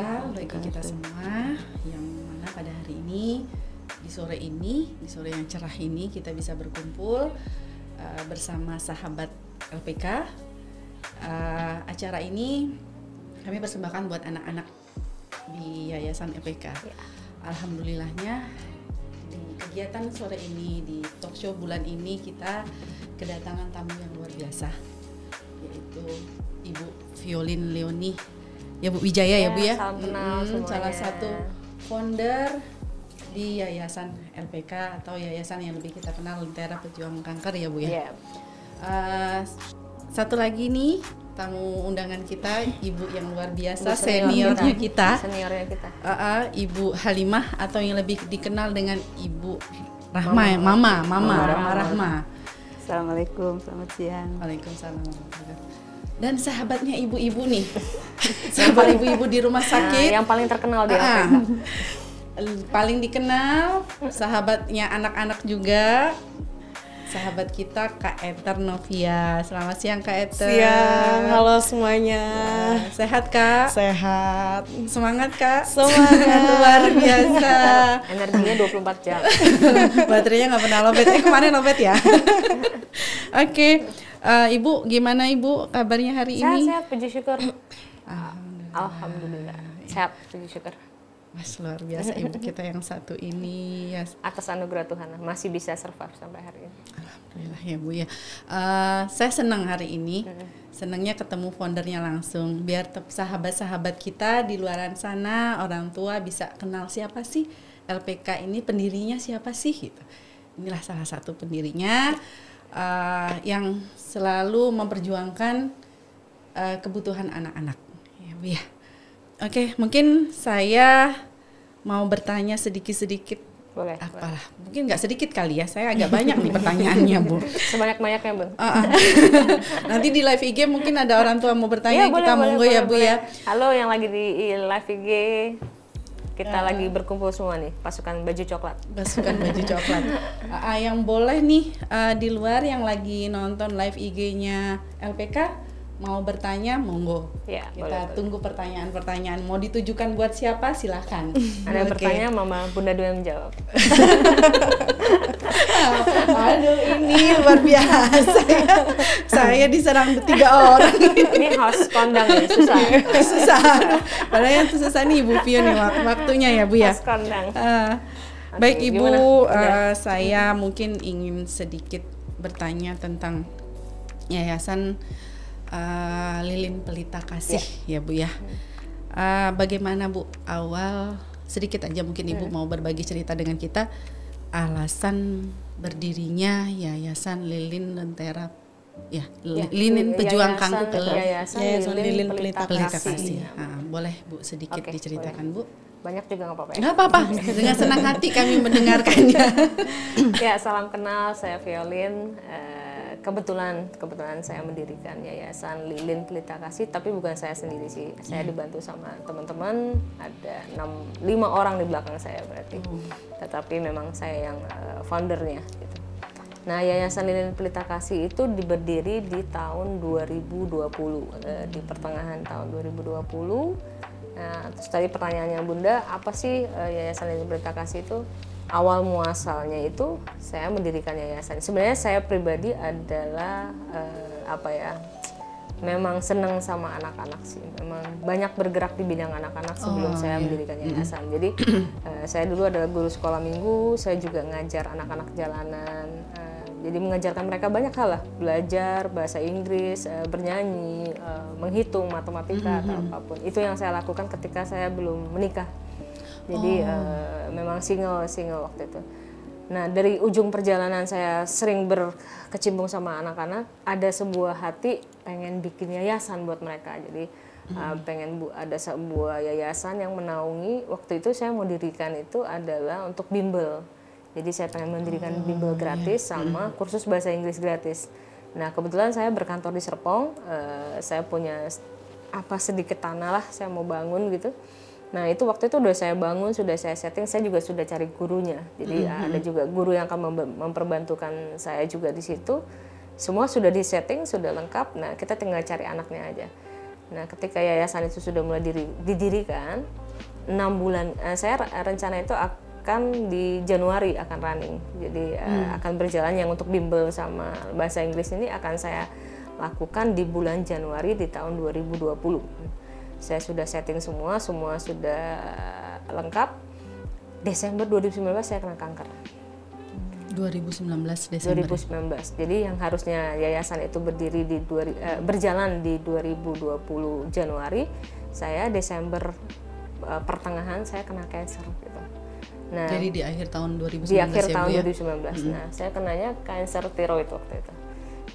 sejahtera bagi kita semua, yang mana pada hari ini, di sore yang cerah ini kita bisa berkumpul bersama sahabat LPK. Acara ini kami persembahkan buat anak-anak di Yayasan LPK. Alhamdulillahnya di kegiatan sore ini, di talk show bulan ini kita kedatangan tamu yang luar biasa, yaitu Ibu Violin Leoni, ya Bu Wijaya ya Bu ya, salam kenal salah satu founder di Yayasan LPK atau yayasan yang lebih kita kenal Lentera Pejuang Kanker ya Bu ya. Satu lagi nih tamu undangan kita, ibu yang luar biasa, seniornya kita. Ibu Halimah atau yang lebih dikenal dengan Ibu Rahma, Mama Rahma. Assalamualaikum, selamat siang. Waalaikumsalam. Dan sahabatnya ibu-ibu nih, sahabat ibu-ibu di rumah sakit. Yang paling terkenal di paling dikenal, sahabatnya anak-anak juga. Sahabat kita Kak Ether Novia. Selamat siang Kak Ether. Siang, halo semuanya. Sehat Kak? Sehat. Semangat Kak? Semangat. Luar biasa. Energinya 24 jam. Baterainya nggak pernah lowbat. Kemarin lowbat ya. Oke. Ibu, gimana Ibu kabarnya hari ini? Sehat, puji syukur. Alhamdulillah. Sehat, puji syukur. Mas, luar biasa ibu kita yang satu ini ya. Atas anugerah Tuhan masih bisa survive sampai hari ini. Alhamdulillah ya Bu ya. Saya senang hari ini, senangnya ketemu foundernya langsung. Biar sahabat-sahabat kita di luaran sana, orang tua bisa kenal siapa sih LPK ini, pendirinya siapa sih gitu. Inilah salah satu pendirinya yang selalu memperjuangkan kebutuhan anak-anak ya Bu ya. Oke, mungkin saya mau bertanya sedikit-sedikit. Boleh. Apalah, mungkin nggak sedikit kali ya. Saya agak banyak nih pertanyaannya, Bu. Sebanyak-banyaknya, Bu. Nanti di live IG mungkin ada orang tua mau bertanya, kita monggo ya, Bu ya. Halo yang lagi di live IG. Kita lagi berkumpul semua nih, pasukan baju coklat. Pasukan baju coklat. Yang boleh nih di luar yang lagi nonton live IG-nya LPK mau bertanya, monggo. Ya, kita tunggu pertanyaan-pertanyaan. Mau ditujukan buat siapa? Silahkan. Ada yang bertanya, Mama Bunda Dua yang menjawab. Aduh, ini luar biasa. Saya diserang 3 orang. Ini host kondang ya, susah. Susah. Padahal yang susah nih Ibu Pio nih waktunya ya Bu ya. Host kondang. Baik Ibu, saya mungkin ingin sedikit bertanya tentang Yayasan Lilin Pelita Kasih ya Bu ya. Bagaimana Bu awal, sedikit aja mungkin Ibu mau berbagi cerita dengan kita alasan berdirinya Yayasan Lilin Lentera ya, Lilin Pejuang Kanker. Yayasan Lilin Pelita Kasih. Boleh Bu sedikit diceritakan boleh. Bu? Banyak juga nggak apa-apa ya? Nggak apa-apa, dengan senang hati kami mendengarkannya. Ya, salam kenal, saya Violin. Kebetulan saya mendirikan Yayasan Lilin Pelita Kasih, tapi bukan saya sendiri sih. Saya dibantu sama teman-teman, ada 5 orang di belakang saya berarti. Tetapi memang saya yang foundernya gitu. Nah, Yayasan Lilin Pelita Kasih itu berdiri di tahun 2020, di pertengahan tahun 2020. Nah, terus tadi pertanyaannya Bunda, apa sih Yayasan Lilin Pelita Kasih itu? Awal muasalnya itu saya mendirikan yayasan. Sebenarnya saya pribadi adalah memang senang sama anak-anak sih. Memang banyak bergerak di bidang anak-anak sebelum saya mendirikan yayasan. Jadi saya dulu adalah guru sekolah minggu, saya juga ngajar anak-anak jalanan. Jadi mengajarkan mereka banyak hal lah, belajar bahasa Inggris, bernyanyi, menghitung, matematika atau apapun. Itu yang saya lakukan ketika saya belum menikah. Jadi memang single waktu itu. Nah, dari ujung perjalanan saya sering berkecimpung sama anak-anak, ada sebuah hati pengen bikin yayasan buat mereka. Jadi pengen ada sebuah yayasan yang menaungi. Waktu itu saya mau dirikan itu adalah untuk bimbel. Jadi saya pengen mendirikan bimbel gratis sama kursus bahasa Inggris gratis. Nah, kebetulan saya berkantor di Serpong, saya punya sedikit tanah lah, saya mau bangun gitu. Nah, itu waktu itu udah saya bangun, sudah saya setting, saya juga sudah cari gurunya. Jadi ada juga guru yang akan memperbantukan saya juga di situ. Semua sudah di setting, sudah lengkap. Nah, kita tinggal cari anaknya aja. Nah, ketika yayasan itu sudah mulai didirikan, 6 bulan, saya rencana itu akan di Januari akan running. Jadi akan berjalan yang untuk bimbel sama bahasa Inggris ini akan saya lakukan di bulan Januari di tahun 2020. Saya sudah setting semua sudah lengkap. Desember 2019 saya kena kanker. 2019 Desember. 2019. Jadi yang harusnya yayasan itu berdiri di berjalan di 2020 Januari, saya Desember pertengahan saya kena kanker gitu. Nah, jadi di akhir tahun 2019 di akhir ya, tahun Bu, ya? 2019. Nah, saya kenanya kanker tiroid waktu itu.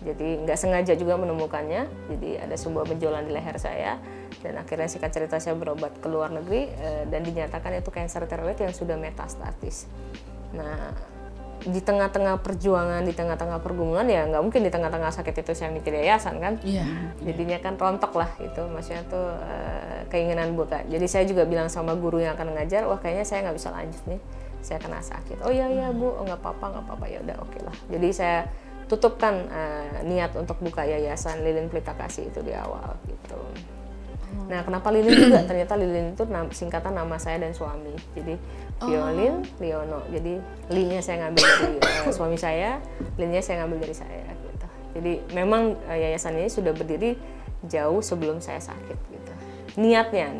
Jadi nggak sengaja juga menemukannya. Jadi ada sebuah benjolan di leher saya dan akhirnya singkat cerita saya berobat ke luar negeri dan dinyatakan itu kanker tiroid yang sudah metastatis. Nah, di tengah-tengah perjuangan, di tengah-tengah pergumulan ya nggak mungkin di tengah-tengah sakit itu saya mikir yayasan kan. Iya. Jadinya kan rontok lah itu, maksudnya tuh keinginan buka. Jadi saya juga bilang sama guru yang akan ngajar, wah kayaknya saya nggak bisa lanjut nih, saya kena sakit. Oh iya Bu, oh, nggak apa-apa ya udah oke lah. Jadi saya tutupkan niat untuk buka yayasan Lilin Pelita Kasih itu di awal gitu. Nah, kenapa Lilin juga? Ternyata Lilin itu singkatan nama saya dan suami. Jadi Violin, Liono. Jadi Li-nya saya ngambil dari suami saya, Lin-nya saya ngambil dari saya gitu. Jadi memang yayasan ini sudah berdiri jauh sebelum saya sakit gitu. Niatnya.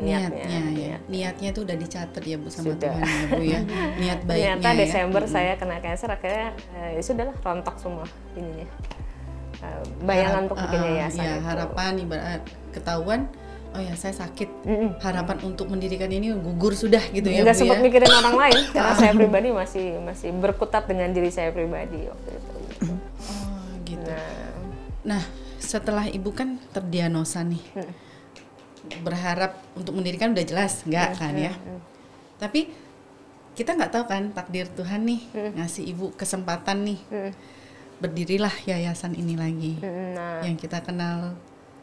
Niatnya itu udah dicatat ya Bu sama Sudah. Tuhan ya Bu ya. Niat baiknya. Ternyata Desember saya kena kanker, akhirnya ya sudahlah rontok semua ininya. Bayangan untuk bikin yayasan ya, itu. harapan ibarat ketahuan, oh ya saya sakit, harapan untuk mendirikan ini gugur sudah gitu ya Nggak Bu sempat ya. mikirin orang lain karena saya pribadi masih berkutat dengan diri saya pribadi waktu itu. Oh gitu. Nah setelah Ibu kan terdiagnosa nih, berharap untuk mendirikan udah jelas nggak kan ya. Tapi kita nggak tahu kan takdir Tuhan nih ngasih Ibu kesempatan nih, berdirilah yayasan ini lagi, yang kita kenal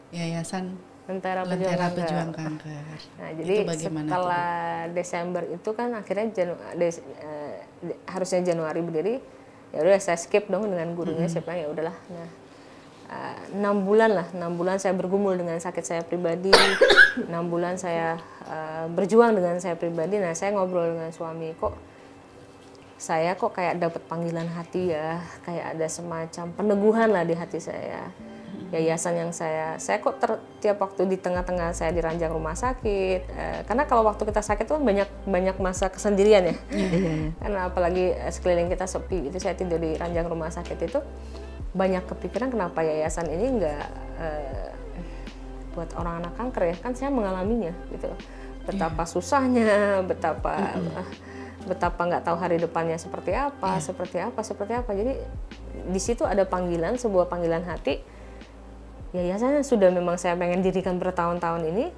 Yayasan Lentera Pejuang Kanker. Nah, jadi itu bagaimana setelah Desember itu kan akhirnya harusnya Januari berdiri, ya udah saya skip dong dengan gurunya, saya bilang ya udahlah. Nah, 6 bulan saya bergumul dengan sakit saya pribadi, 6 bulan saya berjuang dengan saya pribadi. Nah, saya ngobrol dengan suami, saya kok kayak dapat panggilan hati ya, kayak ada semacam peneguhan lah di hati saya. Yayasan yang saya kok tiap waktu di tengah-tengah saya di ranjang rumah sakit, karena kalau waktu kita sakit tuh banyak masa kesendirian ya. Karena apalagi sekeliling kita sepi, itu saya tidur di ranjang rumah sakit itu banyak kepikiran kenapa yayasan ini nggak buat orang anak kanker ya, kan saya mengalaminya gitu, betapa susahnya, betapa nggak tahu hari depannya seperti apa. Jadi di situ ada panggilan, sebuah panggilan hati. Yayasan sudah memang saya pengen dirikan bertahun-tahun ini,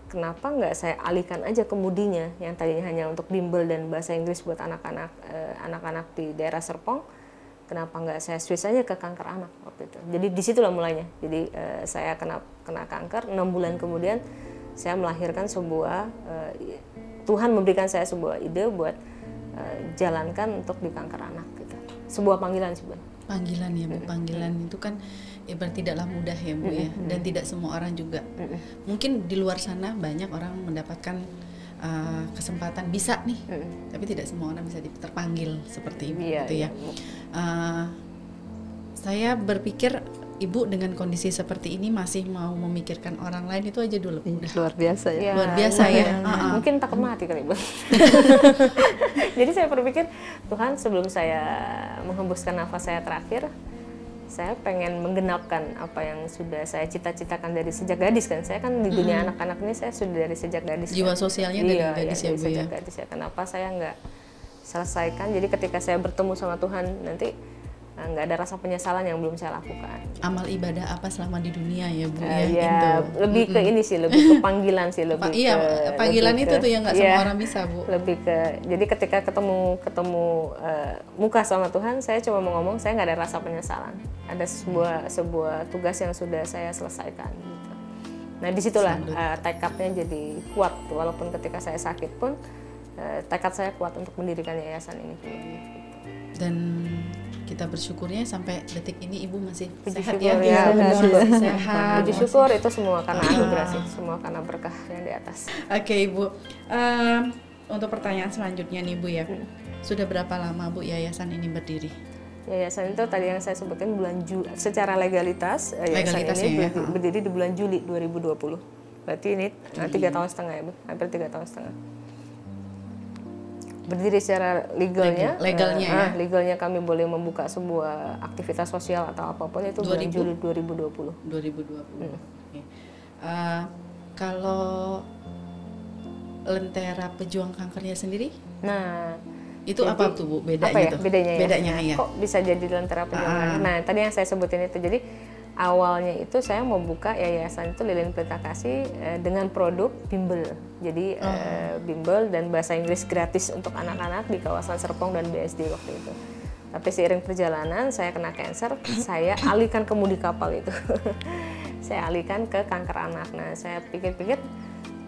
kenapa nggak saya alihkan aja kemudinya yang tadinya hanya untuk bimbel dan bahasa Inggris buat anak-anak di daerah Serpong, kenapa nggak saya switch aja ke kanker anak waktu itu. Jadi disitulah mulainya. Jadi saya kena kanker, 6 bulan kemudian saya melahirkan Tuhan memberikan saya sebuah ide buat jalankan untuk di kanker anak gitu. Sebuah panggilan sih Bu. Panggilan ya Bu, panggilan itu kan tidaklah mudah ya Bu ya, dan tidak semua orang juga. Mungkin di luar sana banyak orang mendapatkan kesempatan bisa nih, tapi tidak semua orang bisa terpanggil seperti Ibu gitu ya. Saya berpikir Ibu dengan kondisi seperti ini masih mau memikirkan orang lain itu aja dulu. Udah. Luar biasa ya. Luar biasa ya. Mungkin takut mati kali Bu. Jadi saya berpikir, Tuhan sebelum saya menghembuskan nafas saya terakhir, saya pengen menggenapkan apa yang sudah saya cita-citakan dari sejak gadis kan. Saya kan di dunia anak-anak ini saya sudah dari sejak gadis. Jiwa sosialnya dari gadis ya Bu ya. Sejak gadis ya. Kenapa saya nggak selesaikan? Jadi ketika saya bertemu sama Tuhan nanti nggak ada rasa penyesalan yang belum saya lakukan. Amal ibadah apa selama di dunia ya Bu ya? Ya lebih ke ini sih, lebih ke panggilan sih, panggilan itu tuh yang nggak semua orang bisa Bu. Lebih ke, jadi ketika ketemu muka sama Tuhan, saya cuma mau ngomong, saya nggak ada rasa penyesalan. Ada sebuah tugas yang sudah saya selesaikan. Gitu. Nah disitulah tekadnya jadi kuat, walaupun ketika saya sakit pun tekad saya kuat untuk mendirikan yayasan ini. Dan kita bersyukurnya sampai detik ini Ibu masih Puji sehat syukur ya, ya, benar, puji masih sehat. Puji syukur itu semua karena anugerah sih, semua karena berkah yang di atas. Oke Ibu, untuk pertanyaan selanjutnya nih Bu ya, sudah berapa lama Bu yayasan ini berdiri? Yayasan itu tadi yang saya sebutin secara legalitas, yayasan ini ya. berdiri di bulan Juli 2020. Berarti ini 3 tahun setengah ya Bu, hampir 3 tahun setengah. Berdiri secara legalnya, legalnya kami boleh membuka sebuah aktivitas sosial atau apapun itu bulan Juli 2020. 2020. Oke. Kalau Lentera Pejuang Kankernya sendiri? Nah, itu apa tuh Bu bedanya? Apa ya bedanya? Bedanya ya. Kok bisa jadi Lentera Pejuang Kanker? Nah, tadi yang saya sebutin itu. Jadi awalnya itu saya mau buka yayasan itu Lilin Pelita Kasih dengan produk bimbel. Jadi bimbel dan bahasa Inggris gratis untuk anak-anak di kawasan Serpong dan BSD waktu itu. Tapi seiring perjalanan saya kena cancer, saya alihkan ke mudi kapal itu. Saya alihkan ke kanker anak. Nah, saya pikir-pikir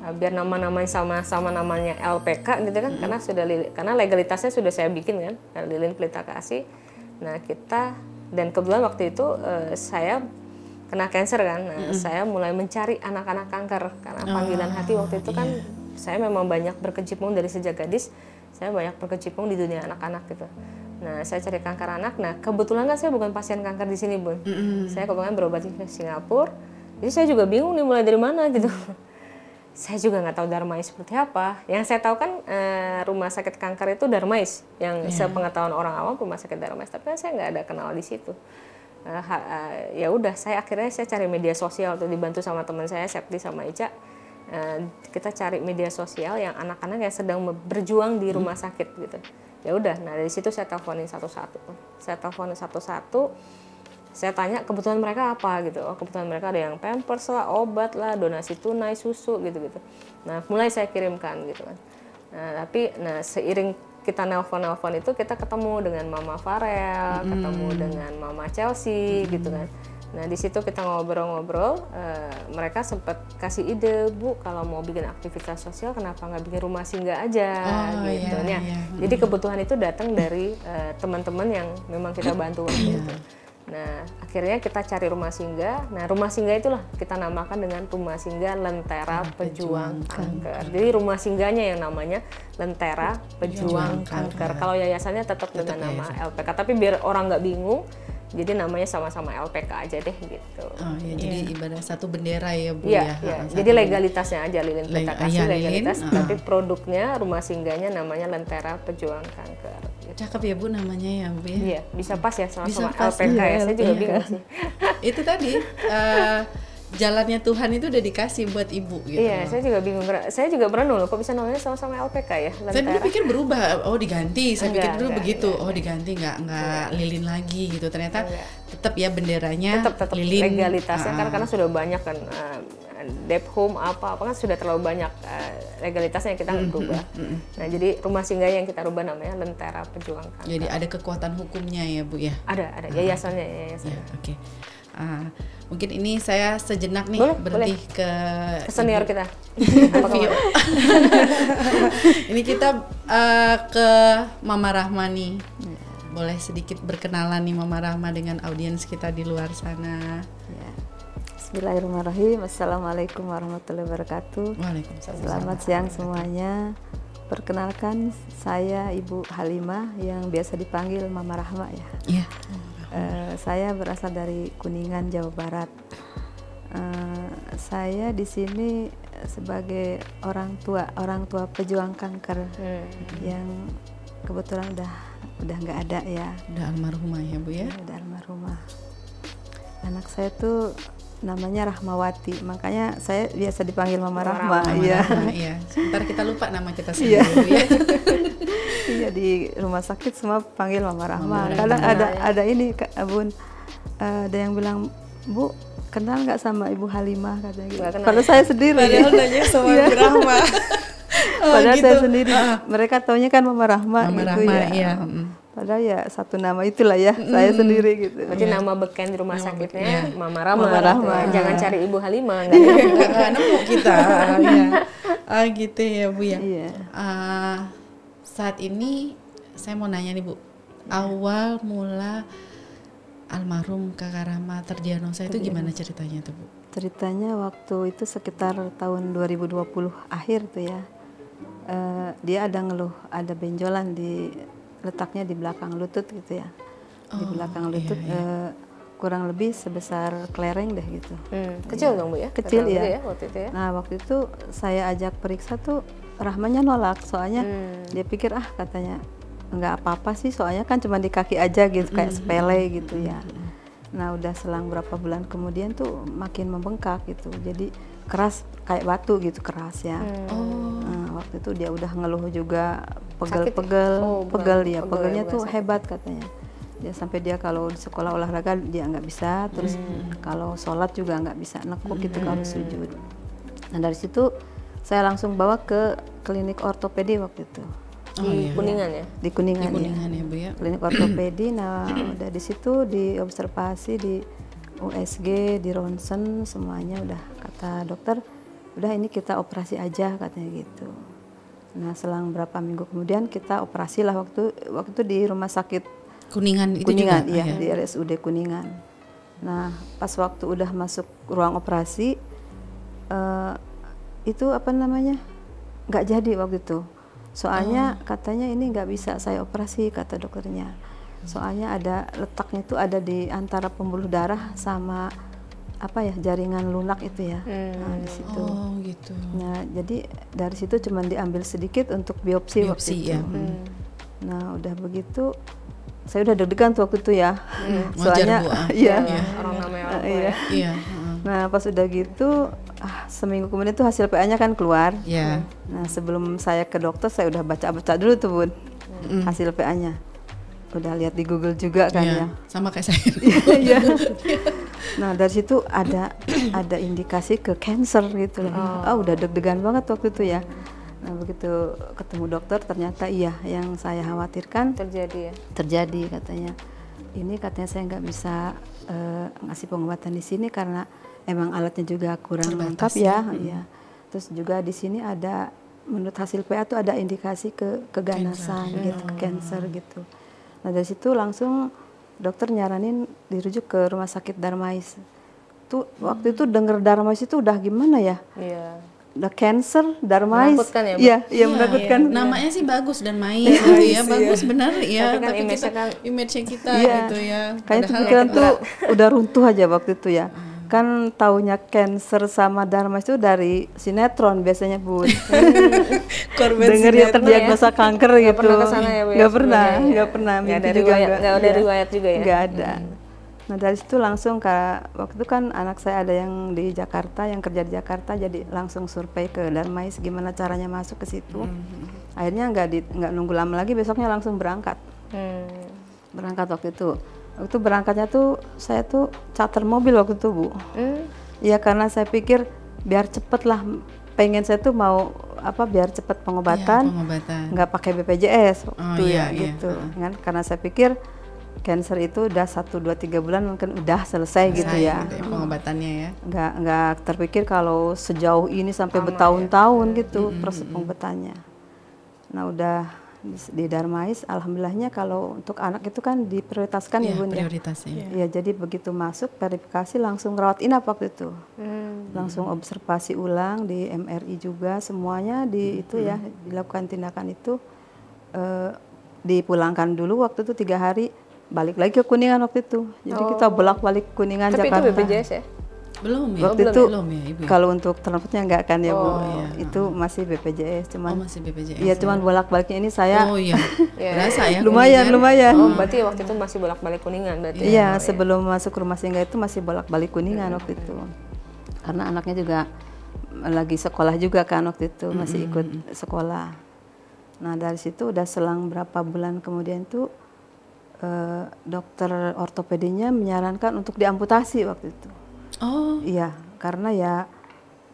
biar nama-namanya sama namanya LPK gitu kan, karena legalitasnya sudah saya bikin kan, Lilin Pelita Kasih. Nah, dan kebetulan waktu itu saya kena cancer kan, saya mulai mencari anak-anak kanker karena panggilan hati waktu itu kan saya memang banyak berkecimpung dari sejak gadis, saya banyak berkecimpung di dunia anak-anak gitu. Nah, saya cari kanker anak. Nah, kebetulan kan saya bukan pasien kanker di sini Bun, saya kebetulan berobat di Singapura, jadi saya juga bingung nih mulai dari mana gitu. Saya juga nggak tahu Darmais seperti apa. Yang saya tahu kan rumah sakit kanker itu Darmais, yang sepengetahuan orang awam rumah sakit Darmais. Tapi kan saya nggak ada kenal di situ. Ya udah, akhirnya saya cari media sosial tuh, dibantu sama teman saya Septi sama Ica. Kita cari media sosial yang anak-anak yang sedang berjuang di rumah sakit gitu. Ya udah, nah dari situ saya teleponin satu-satu. Saya tanya kebutuhan mereka apa gitu. Kebutuhan mereka ada yang pampers lah, obat lah, donasi tunai, susu gitu-gitu. Nah, mulai saya kirimkan gitu kan. Nah, seiring kita nelpon itu kita ketemu dengan Mama Farel, ketemu dengan Mama Chelsea gitu kan. Nah, di situ kita ngobrol-ngobrol, mereka sempat kasih ide, Bu, kalau mau bikin aktivitas sosial kenapa nggak bikin rumah singgah aja gitu. Jadi kebutuhan itu datang dari teman-teman yang memang kita bantu waktu itu. Nah, akhirnya kita cari rumah singgah. Nah, rumah singgah itulah kita namakan dengan Rumah Singgah Lentera Pejuang Kanker. Jadi rumah singgahnya yang namanya Lentera Pejuang Kanker. Kalau yayasannya tetap dengan nama LPK, tapi biar orang nggak bingung, jadi namanya sama-sama LPK aja deh gitu. Oh ya, jadi ibadah satu bendera ya Bu ya. Jadi legalitasnya aja Lilin Pelita Kasih legalitas, tapi produknya rumah singgahnya namanya Lentera Pejuang Kanker. Cakep ya Bu namanya ya Bu ya. Iya, bisa pas ya sama-sama LPK ya. Saya juga bingung sih. Itu tadi jalannya Tuhan itu udah dikasih buat Ibu gitu. Iya, saya juga bingung. Saya juga pernah loh, kok bisa namanya sama-sama LPK ya? Lentera. Saya dulu pikir berubah, diganti. Saya pikir dulu begitu. Diganti nggak Lilin lagi gitu. Ternyata tetap ya benderanya tetap Lilin. Legalitasnya karena sudah banyak kan Dep-Home apa kan sudah terlalu banyak legalitasnya yang kita nggak berubah. Nah, jadi rumah singgah yang kita rubah namanya Lentera Pejuang Kanker. Jadi ada kekuatan hukumnya ya Bu ya? Ada yayasannya. Ya, oke. Mungkin ini saya sejenak nih berhenti ke senior kita. Ini kita ke Mama Rahma nih. Boleh sedikit berkenalan nih Mama Rahma dengan audiens kita di luar sana. Ya. Bismillahirrahmanirrahim. Assalamualaikum warahmatullahi wabarakatuh. Waalaikumsalam. Selamat siang semuanya. Perkenalkan, saya Ibu Halimah yang biasa dipanggil Mama Rahma ya. Iya. Saya berasal dari Kuningan, Jawa Barat. Saya di sini sebagai orang tua pejuang kanker yang kebetulan udah nggak ada ya. Udah almarhumah ya Bu ya? Udah almarhumah. Anak saya tuh namanya Rahmawati, makanya saya biasa dipanggil Mama Rahma. Iya. Sebentar kita lupa nama kita sendiri ya. Iya, di rumah sakit semua panggil Mama Rahma. Kadang ada ini Kak Bun, ada yang bilang, Bu, kenal nggak sama Ibu Halimah katanya gitu. Padahal saya sendiri. Padahal nanya sama Ibu Rahma. Padahal saya sendiri. Mereka taunya kan Mama Rahma Mama gitu Rahma, ya. Iya. Padahal ya satu nama itulah ya, saya sendiri gitu. Berarti nama beken di rumah sakitnya Mama Rahma. Mama Rahma. Jangan cari Ibu Halimah, nggak nemu kita. Ya. Gitu ya Bu ya. Iya. Saat ini saya mau nanya nih Bu, awal mula almarhum Kakak Rama terdiagnosa itu gimana ceritanya tuh Bu? Ceritanya waktu itu sekitar tahun 2020 akhir tuh ya. Dia ada ngeluh, ada benjolan letaknya di belakang lutut gitu ya. Di belakang lutut kurang lebih sebesar kelereng deh gitu. Kecil dong Bu ya? Kecil ya. Waktu itu ya. Nah waktu itu saya ajak periksa tuh Rahmanya nolak, soalnya dia pikir katanya nggak apa-apa sih, soalnya kan cuma di kaki aja gitu, kayak sepele gitu ya. Nah udah selang berapa bulan kemudian tuh makin membengkak gitu, jadi keras kayak batu gitu, keras ya. Nah, waktu itu dia udah ngeluh juga, pegel ya, pegelnya tuh hebat katanya. Dia sampai dia kalau di sekolah olahraga dia nggak bisa, terus kalau sholat juga nggak bisa nekuk gitu kalau sujud. Nah dari situ saya langsung bawa ke klinik ortopedi waktu itu. Di Kuningan ya? Di Kuningan, ya Bu ya. Klinik ortopedi. Nah udah di situ diobservasi, di USG, di ronsen, semuanya udah kata dokter, udah ini kita operasi aja katanya gitu. Nah selang berapa minggu kemudian kita operasi lah, waktu itu di rumah sakit Kuningan itu Kuningan, juga? Iya, di RSUD Kuningan. Nah pas waktu udah masuk ruang operasi, itu apa namanya, nggak jadi waktu itu. Soalnya katanya ini nggak bisa saya operasi kata dokternya. Soalnya ada letaknya itu ada di antara pembuluh darah sama apa ya, jaringan lunak itu ya. Nah di situ. Oh gitu. Nah jadi dari situ cuma diambil sedikit untuk biopsi waktu itu. Ya. Nah udah begitu saya udah deg-degan tuh waktu itu ya. Wajar, Soalnya Bu, iya. Orang namanya orang tua Iya. ya. Iya. Nah pas udah gitu, seminggu kemudian tuh hasil PA-nya kan keluar. Iya. Nah sebelum saya ke dokter saya udah baca-baca dulu tuh Bun, hasil PA-nya. Udah lihat di Google juga kan ya. Sama kayak saya. Iya. Nah dari situ ada indikasi ke cancer gitu loh. Udah deg-degan banget waktu itu ya. Nah begitu ketemu dokter ternyata iya yang saya khawatirkan terjadi katanya. Ini katanya saya nggak bisa ngasih pengobatan di sini karena emang alatnya juga kurang lengkap ya. Iya. Terus juga di sini ada, menurut hasil PA tuh ada indikasi ke keganasan gitu, ke cancer gitu. Nah dari situ langsung dokter nyaranin dirujuk ke rumah sakit Darmais. Tuh waktu itu denger Darmais itu udah gimana ya? Iya. Udah cancer, Darmais. Menakutkan ya, Bu? Iya, menakutkan. Namanya sih bagus dan main gitu ya, bagus benar ya. Tapi kan image-nya kita Iya. gitu ya. Kayaknya tuh pikiran tuh udah runtuh aja waktu itu ya. Kan taunya cancer sama Darmais itu dari sinetron biasanya Bun. Denger ya terdiagnosa kanker gitu. Nggak pernah kesana ya Bu? Nggak pernah, nggak pernah. Nggak ada Mimpi juga riwayat, nggak ada iya. riwayat juga ya? Nggak ada. Nah dari situ langsung waktu itu kan anak saya ada yang di Jakarta, yang kerja di Jakarta, jadi langsung survei ke Darmais gimana caranya masuk ke situ. Akhirnya nggak nunggu lama lagi, besoknya langsung berangkat. Berangkat waktu itu. Waktu itu berangkatnya tuh saya tuh charter mobil waktu itu Bu. Iya karena saya pikir biar cepet lah, pengen saya tuh mau biar cepet pengobatan, nggak pakai BPJS waktu gitu. Kan karena saya pikir cancer itu udah 1, 2, 3 bulan mungkin udah selesai gitu ya. Pengobatannya ya. Nggak terpikir kalau sejauh ini sampai bertahun-tahun gitu proses pengobatannya. Nah udah di Darmais, alhamdulillahnya kalau untuk anak itu kan diprioritaskan ya Bun ya. Iya jadi begitu masuk verifikasi langsung rawat inap waktu itu. Langsung observasi ulang di MRI juga, semuanya itu ya dilakukan tindakan itu. Dipulangkan dulu waktu itu 3 hari, balik lagi ke Kuningan waktu itu. Jadi kita bolak-balik Kuningan Tapi Jakarta. Tapi itu BPJS ya? Belum ya? Waktu itu belum ya, Ibu ya? Kalau untuk transportnya enggak kan ya Bu. Iya. Itu masih BPJS, cuman masih BPJS. Iya, cuman bolak-baliknya ini saya. Oh iya. Berasa ya. lumayan. Oh, berarti waktu itu masih bolak-balik Kuningan berarti. Iya, sebelum masuk rumah singgah itu masih bolak-balik Kuningan waktu itu. Karena anaknya juga lagi sekolah juga kan waktu itu, masih ikut sekolah. Nah, dari situ udah selang berapa bulan kemudian tuh dokter ortopedinya menyarankan untuk diamputasi waktu itu. Oh. Iya, karena ya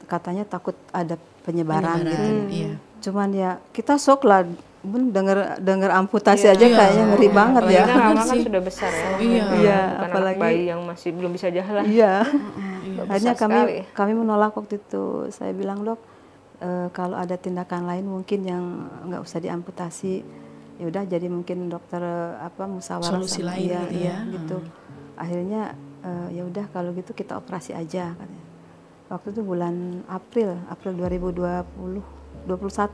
katanya takut ada penyebaran gitu. Iya. Cuman ya kita shock lah, Bun, denger amputasi aja kayaknya ngeri banget ya. Karena kan sudah besar ya. Iya, bukan apalagi anak bayi yang masih belum bisa jalan. Iya. Akhirnya sekali. kami menolak waktu itu. Saya bilang, Dok, kalau ada tindakan lain mungkin yang nggak usah diamputasi. ya udah jadi mungkin dokter musyawarah Solusi sama lain dia, gitu ya. gitu. Akhirnya ya udah kalau gitu kita operasi aja katanya. Waktu itu bulan April 2021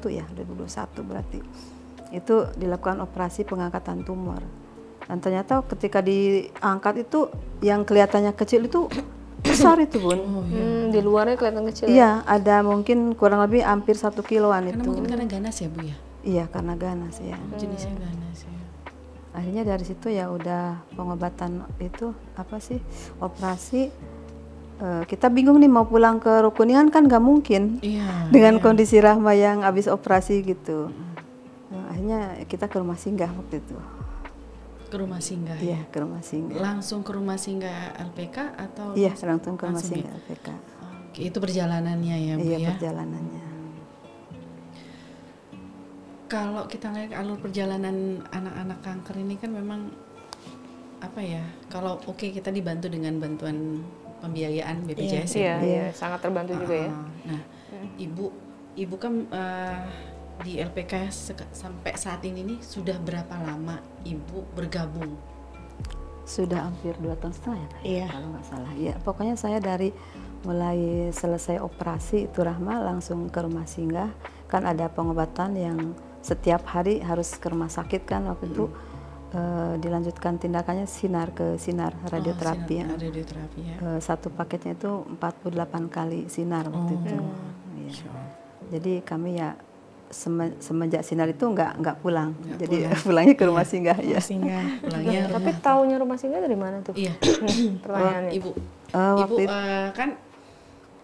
ya, 2021 berarti. Itu dilakukan operasi pengangkatan tumor. Dan ternyata ketika diangkat itu yang kelihatannya kecil itu besar itu, Bun. Di luarnya kelihatan kecil. Iya, ada mungkin kurang lebih hampir 1 kiloan Karena itu. mungkin karena ganas ya Bu ya. Iya, karena ganas ya. Jenisnya ganas ya. Akhirnya dari situ ya udah pengobatan itu operasi. Kita bingung nih mau pulang ke Kuningan kan nggak mungkin dengan kondisi Rahma yang habis operasi gitu. Akhirnya kita ke rumah singgah waktu itu. Ke rumah singgah. Iya, ke rumah singgah. Langsung ke rumah singgah LPK atau? Iya, langsung ke rumah langsung singgah LPK. Oke, itu perjalanannya ya Bu Iya, ya. perjalanannya. Kalau kita lihat alur perjalanan anak-anak kanker ini kan memang apa ya? Kalau kita dibantu dengan bantuan pembiayaan BPJS Iya, sangat terbantu juga ya. Nah, ibu kan di LPK sampai saat ini nih sudah berapa lama ibu bergabung? Sudah hampir 2,5 tahun ya, Kak? Iya. Kalau nggak salah. Ya, pokoknya saya dari mulai selesai operasi itu Rahma langsung ke rumah singgah. Kan ada pengobatan yang setiap hari harus ke rumah sakit kan waktu itu. Dilanjutkan tindakannya sinar radioterapi. Radioterapi ya. Satu paketnya itu 48 kali sinar waktu itu. Ya. Jadi kami ya semenjak sinar itu nggak pulang. Jadi pulangnya ke rumah singgah ya. Pulangnya Tapi taunya rumah singgah dari mana tuh? Iya. Pertanyaannya. Ibu Waktu kan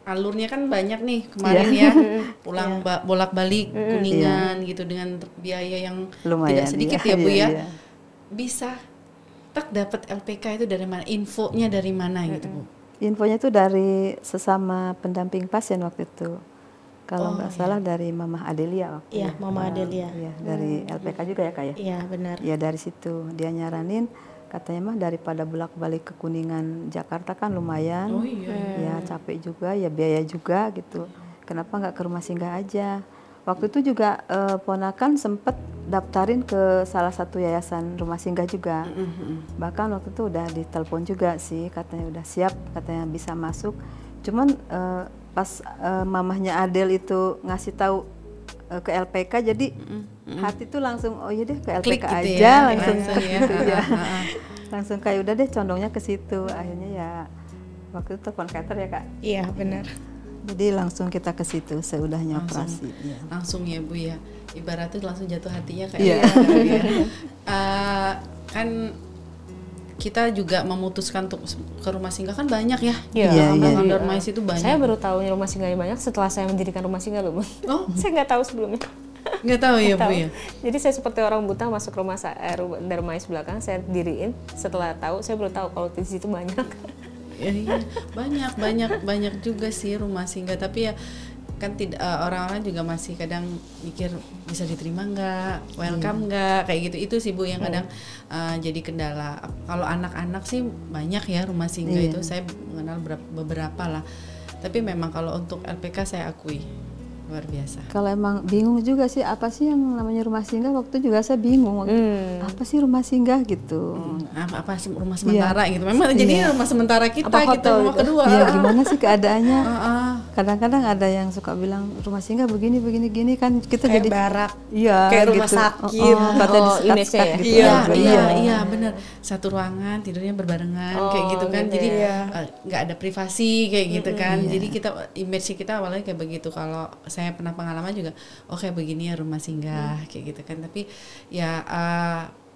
alurnya kan banyak nih kemarin ya, pulang bolak-balik Kuningan gitu dengan biaya yang lumayan, tidak sedikit ya Bu ya. Iya. Bisa dapat LPK itu dari mana? Infonya dari mana gitu Bu? Infonya itu dari sesama pendamping pasien waktu itu. Kalau nggak salah dari Mama Adelia waktu Iya, Mama Adelia. Iya, dari LPK juga ya Kak ya? Iya, benar. Ya dari situ dia nyaranin katanya mah daripada bolak-balik ke Kuningan Jakarta kan lumayan. Ya capek juga, ya biaya juga gitu. Kenapa nggak ke rumah singgah aja? Waktu itu juga ponakan sempet daftarin ke salah satu yayasan rumah singgah juga. Bahkan waktu itu udah ditelepon juga sih, katanya udah siap, katanya bisa masuk. Cuman pas mamahnya Adel itu ngasih tahu ke LPK, jadi hati tuh langsung oh iya deh ke LPK Klik gitu aja, ya, langsung gitu ya. langsung kayak udah deh condongnya ke situ. Akhirnya ya waktu itu telepon Kater ya Kak. Iya, benar. Jadi langsung kita ke situ seudahnya operasi. Langsung ya Bu ya. Ibaratnya langsung jatuh hatinya kayak Iya. kan kita juga memutuskan untuk ke rumah singgah kan banyak ya. Iya. Donor mais itu banyak. Saya baru tahu rumah singgahnya banyak setelah saya mendirikan rumah singgah loh, Bu. Oh, Saya nggak tahu sebelumnya. nggak tahu ya Bu ya. Jadi saya seperti orang buta masuk rumah Darmais belakang, saya diriin. Setelah tahu, saya baru tahu kalau di situ banyak. Iya, banyak juga sih rumah singgah, tapi ya kan tidak orang-orang juga masih kadang mikir bisa diterima nggak, welcome nggak, kayak gitu. Itu sih Bu yang kadang jadi kendala. Kalau anak-anak sih banyak ya rumah singgah itu, saya mengenal beberapa lah. Tapi memang kalau untuk LPK saya akui luar biasa. Kalau emang bingung juga sih apa sih yang namanya rumah singgah, waktu juga saya bingung apa sih rumah singgah gitu. Apa sih rumah sementara gitu. Memang jadi rumah sementara kita gitu, rumah kedua. Iya, gimana sih keadaannya? Kadang-kadang ada yang suka bilang rumah singgah begini kan kita Kayak jadi barak. Iya, kayak rumah gitu. sakit. Katanya image-nya ya? disekat-sekat gitu. Iya, benar. Satu ruangan tidurnya berbarengan kayak gitu kan. Jadi nggak ada privasi kayak gitu kan. Jadi kita image kita awalnya kayak begitu. Kalau saya pernah pengalaman juga, kayak begini ya rumah singgah kayak gitu kan. Tapi ya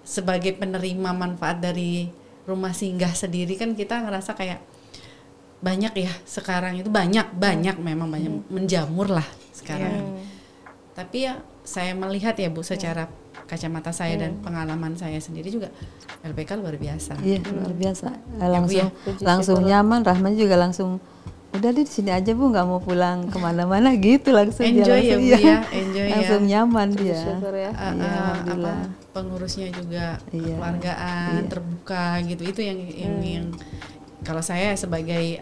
sebagai penerima manfaat dari rumah singgah sendiri kan kita ngerasa kayak banyak ya sekarang itu banyak memang banyak menjamur lah sekarang. Tapi ya saya melihat ya Bu secara kacamata saya dan pengalaman saya sendiri juga LPK luar biasa. Iya, luar biasa. Langsung nyaman, Rahman juga langsung udah di sini aja Bu, nggak mau pulang kemana-mana gitu langsung. Enjoy ya Bu ya, enjoy langsung ya. nyaman dia. Syukur ya. Alhamdulillah. Pengurusnya juga kekeluargaan terbuka gitu, itu yang kalau saya sebagai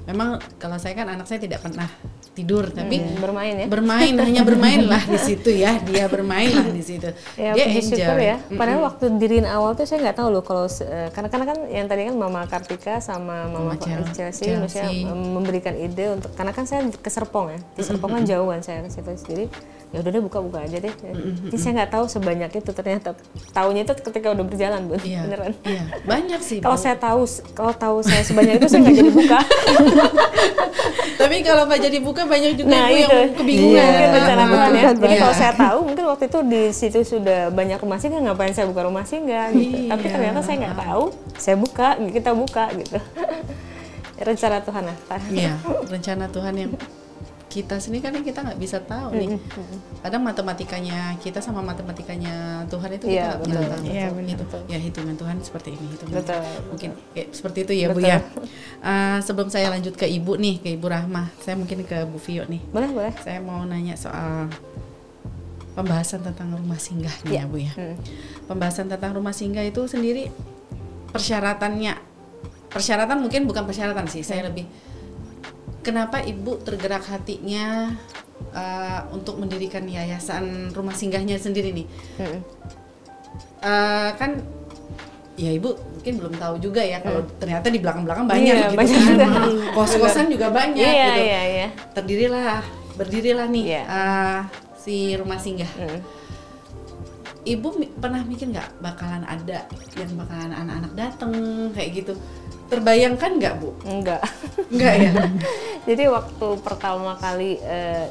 memang kalau saya kan anak saya tidak pernah tidur, tapi bermain ya. Bermain, hanya bermain lah di situ ya. Dia bermain lah di situ. Ya, Dia puji syukur enjoy. ya. Padahal waktu diriin awal tuh saya nggak tahu loh kalau karena kan yang tadi kan Mama Kartika sama Mama Chelsea maksudnya memberikan ide untuk, karena kan saya ke Serpong ya. Di Serpong kan jauhan saya ke situ. Jadi ya udah deh buka-buka aja deh. Jadi saya nggak tahu sebanyak itu, ternyata tahunya itu ketika udah berjalan, Bun. Iya, Beneran. iya, banyak sih. Kalau tahu saya sebanyak itu saya nggak jadi buka. Tapi kalau nggak jadi buka banyak juga Nah, ibu itu yang kebingungan. mungkin rencana Tuhan ya. Jadi Iya. kalau saya tahu mungkin waktu itu di situ sudah banyak rumah singgah, ngapain saya buka rumah singgah gitu. Tapi ternyata saya nggak tahu, saya buka, kita buka gitu. Rencana Tuhan lah. Iya, rencana Tuhan yang kita sendiri kan kita nggak bisa tahu nih. Kadang matematikanya kita sama matematikanya Tuhan itu kita nggak bisa tahu. Iya, benar. Gitu. Ya hitungan Tuhan seperti ini, hitungan Betul. mungkin kayak seperti itu ya Bu ya. Sebelum saya lanjut ke Ibu nih, ke Ibu Rahmah, saya mungkin ke Bu Vio nih. Boleh. Saya mau nanya soal pembahasan tentang rumah singgah nih ya Bu ya. Pembahasan tentang rumah singgah itu sendiri persyaratan mungkin bukan persyaratan sih, saya lebih kenapa Ibu tergerak hatinya untuk mendirikan yayasan rumah singgahnya sendiri nih? Kan ya Ibu mungkin belum tahu juga ya kalau ternyata di belakang-belakang banyak gitu banyak kan. juga. Kos-kosan juga banyak gitu. Iya. Berdirilah nih si rumah singgah. Ibu pernah mikir nggak bakalan ada yang bakalan anak-anak datang kayak gitu? Terbayangkan nggak Bu? Enggak ya? Jadi waktu pertama kali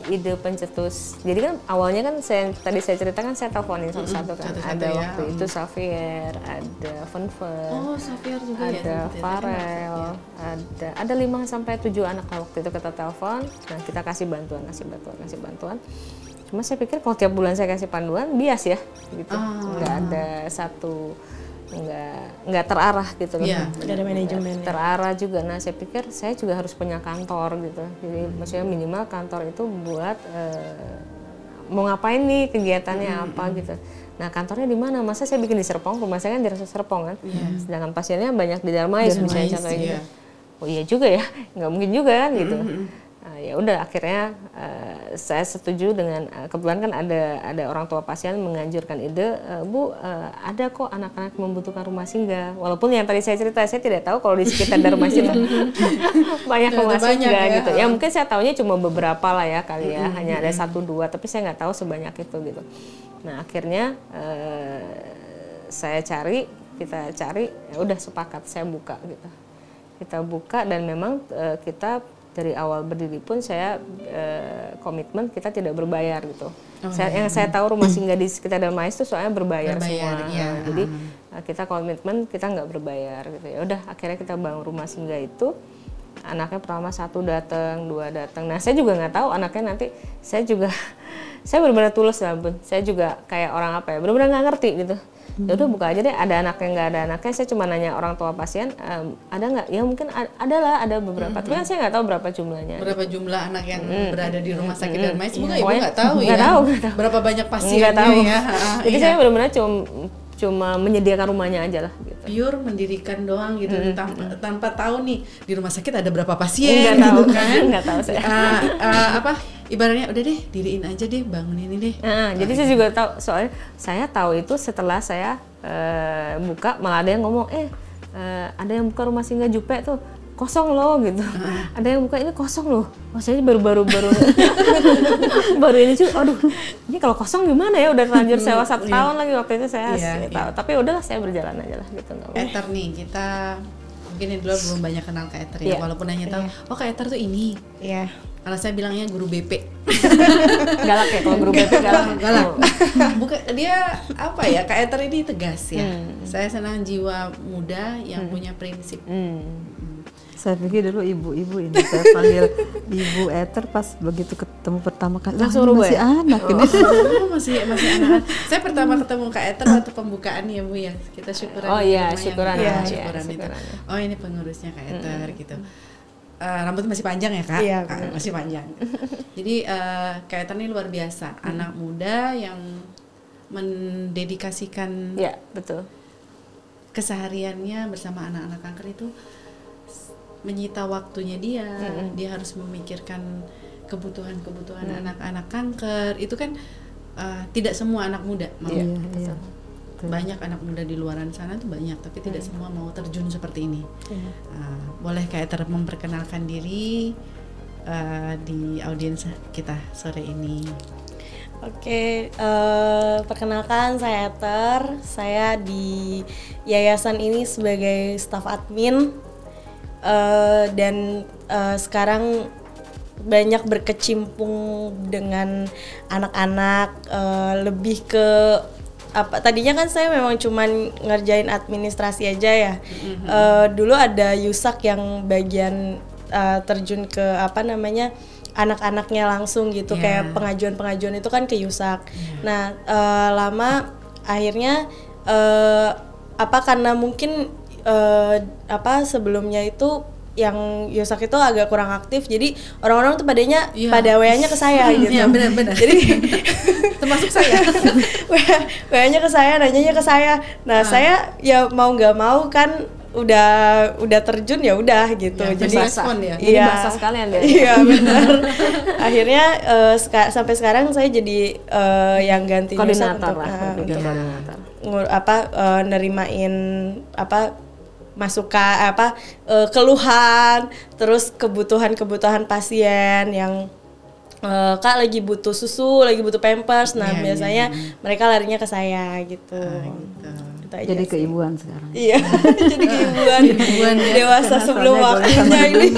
ide pencetus, jadi kan awalnya kan tadi saya ceritakan saya teleponin satu-satu kan. Ada ya. waktu itu Xavier, ada Funfer, Oh, Xavier juga ya. ada Farel, ada 5 sampai 7 anak lah waktu itu kita telepon. Nah, kita kasih bantuan. Cuma saya pikir kalau tiap bulan saya kasih panduan bias ya gitu. Nggak ada satu, nggak terarah gitu loh. Iya, Nggak ada manajemen. Terarah juga. Nah, saya pikir saya juga harus punya kantor gitu. Jadi maksudnya minimal kantor itu buat mau ngapain nih, kegiatannya apa gitu. Nah, kantornya di mana? Masa saya bikin di Serpong? Rumah saya kan di Serpong kan. Sedangkan pasiennya banyak di Darmais misalnya contohnya gitu. Oh iya juga ya, nggak mungkin juga kan gitu. Ya udah akhirnya saya setuju dengan kebetulan kan ada orang tua pasien menganjurkan ide, Bu, ada kok anak-anak membutuhkan rumah singgah. Walaupun yang tadi saya cerita saya tidak tahu kalau di sekitar Darmais itu banyak rumah singgah gitu. Ya mungkin saya tahunya cuma beberapa lah ya kali ya, hanya ada 1-2, tapi saya nggak tahu sebanyak itu gitu. Nah akhirnya kita cari, ya udah sepakat saya buka gitu. Kita buka dan memang kita dari awal berdiri pun saya komitmen kita tidak berbayar gitu. Yang saya tahu rumah singgah di sekitar Darmais itu soalnya berbayar semua. Iya. Jadi kita komitmen kita nggak berbayar gitu. Ya udah akhirnya kita bangun rumah singgah itu. Anaknya pertama 1 datang, 2 datang. Nah saya juga nggak tahu anaknya nanti. Saya benar-benar tulus lah Bun. Saya juga kayak orang apa ya, benar-benar nggak ngerti gitu. Ya udah buka aja deh, ada anaknya nggak ada anaknya, saya cuma nanya orang tua pasien, ada nggak? Ya mungkin ada beberapa, tapi kan saya nggak tahu berapa jumlahnya. Berapa jumlah anak yang berada di rumah sakit Darmais? Semoga Ibu Pokoknya nggak tahu ya. Nggak tahu. Berapa banyak pasiennya Nggak tahu. ya. Jadi saya benar-benar cuma menyediakan rumahnya aja lah gitu. Pure mendirikan doang gitu, tanpa tahu nih di rumah sakit ada berapa pasien Nggak tahu gitu kan. nggak tahu saya. Ibaratnya udah deh diriin aja deh, bangun ini deh. Jadi saya juga tahu, soalnya saya tahu itu setelah saya buka, malah ada yang ngomong ada yang buka rumah singgah Jupe tuh kosong loh gitu. Ada yang buka ini kosong loh. Oh saya baru baru ini juga. Aduh, ini kalau kosong gimana ya? Udah terlanjur sewa 1 tahun lagi waktu itu saya tahu. Tapi udahlah saya berjalan aja lah gitu. Ether nih kita mungkin dulu belum banyak kenal Kak Ether ya. Walaupun hanya tahu, oh Kak Ether tuh ini. Iya. Kalau saya bilangnya guru BP. Galak ya kalau guru BP galak. Bukan, dia apa ya? Kak Ether ini tegas ya. Saya senang jiwa muda yang punya prinsip. Saya pikir dulu ibu-ibu ini, saya panggil Ibu Ether pas begitu ketemu pertama kali langsung masih anak ini. masih anak. Saya pertama ketemu Kak Ether waktu pembukaan ya Bu ya. Kita syukuran. Oh iya, syukuran itu. Oh ini pengurusnya Kak Ether gitu. Rambutnya masih panjang ya Kak? Iya, masih panjang. Jadi Kak Ether ini luar biasa, anak muda yang mendedikasikan betul. Kesehariannya bersama anak-anak kanker itu menyita waktunya dia. Dia harus memikirkan kebutuhan anak-anak kanker itu kan tidak semua anak muda mau. Iya. Banyak anak muda di luaran sana tuh banyak, tapi tidak semua mau terjun seperti ini. Boleh kayak memperkenalkan diri di audiens kita sore ini. Oke, perkenalkan saya Ether. Saya di yayasan ini sebagai staf admin dan sekarang banyak berkecimpung dengan anak-anak, lebih ke tadinya kan saya memang cuman ngerjain administrasi aja ya. Dulu ada Yusak yang bagian terjun ke anak-anaknya langsung gitu, kayak pengajuan-pengajuan itu kan ke Yusak. Nah, lama akhirnya karena mungkin sebelumnya itu yang Yusak itu agak kurang aktif, jadi orang-orang tuh pada WA-nya ke saya gitu. Iya, benar-benar. Jadi termasuk saya. WA-nya ke saya, nanyanya ke saya. Nah, saya ya mau nggak mau kan udah terjun ya udah gitu. Ya, jadi respon ya. Jadi bahasa sekalian deh. Iya, benar. Akhirnya sampai sekarang saya jadi yang ganti koordinator nerimain masukan keluhan, terus kebutuhan pasien yang Kak lagi butuh susu, lagi butuh pampers. Nah, biasanya mereka larinya ke saya gitu. Jadi keibuan sekarang. Iya, jadi keibuan dewasa sebelum waktunya ini.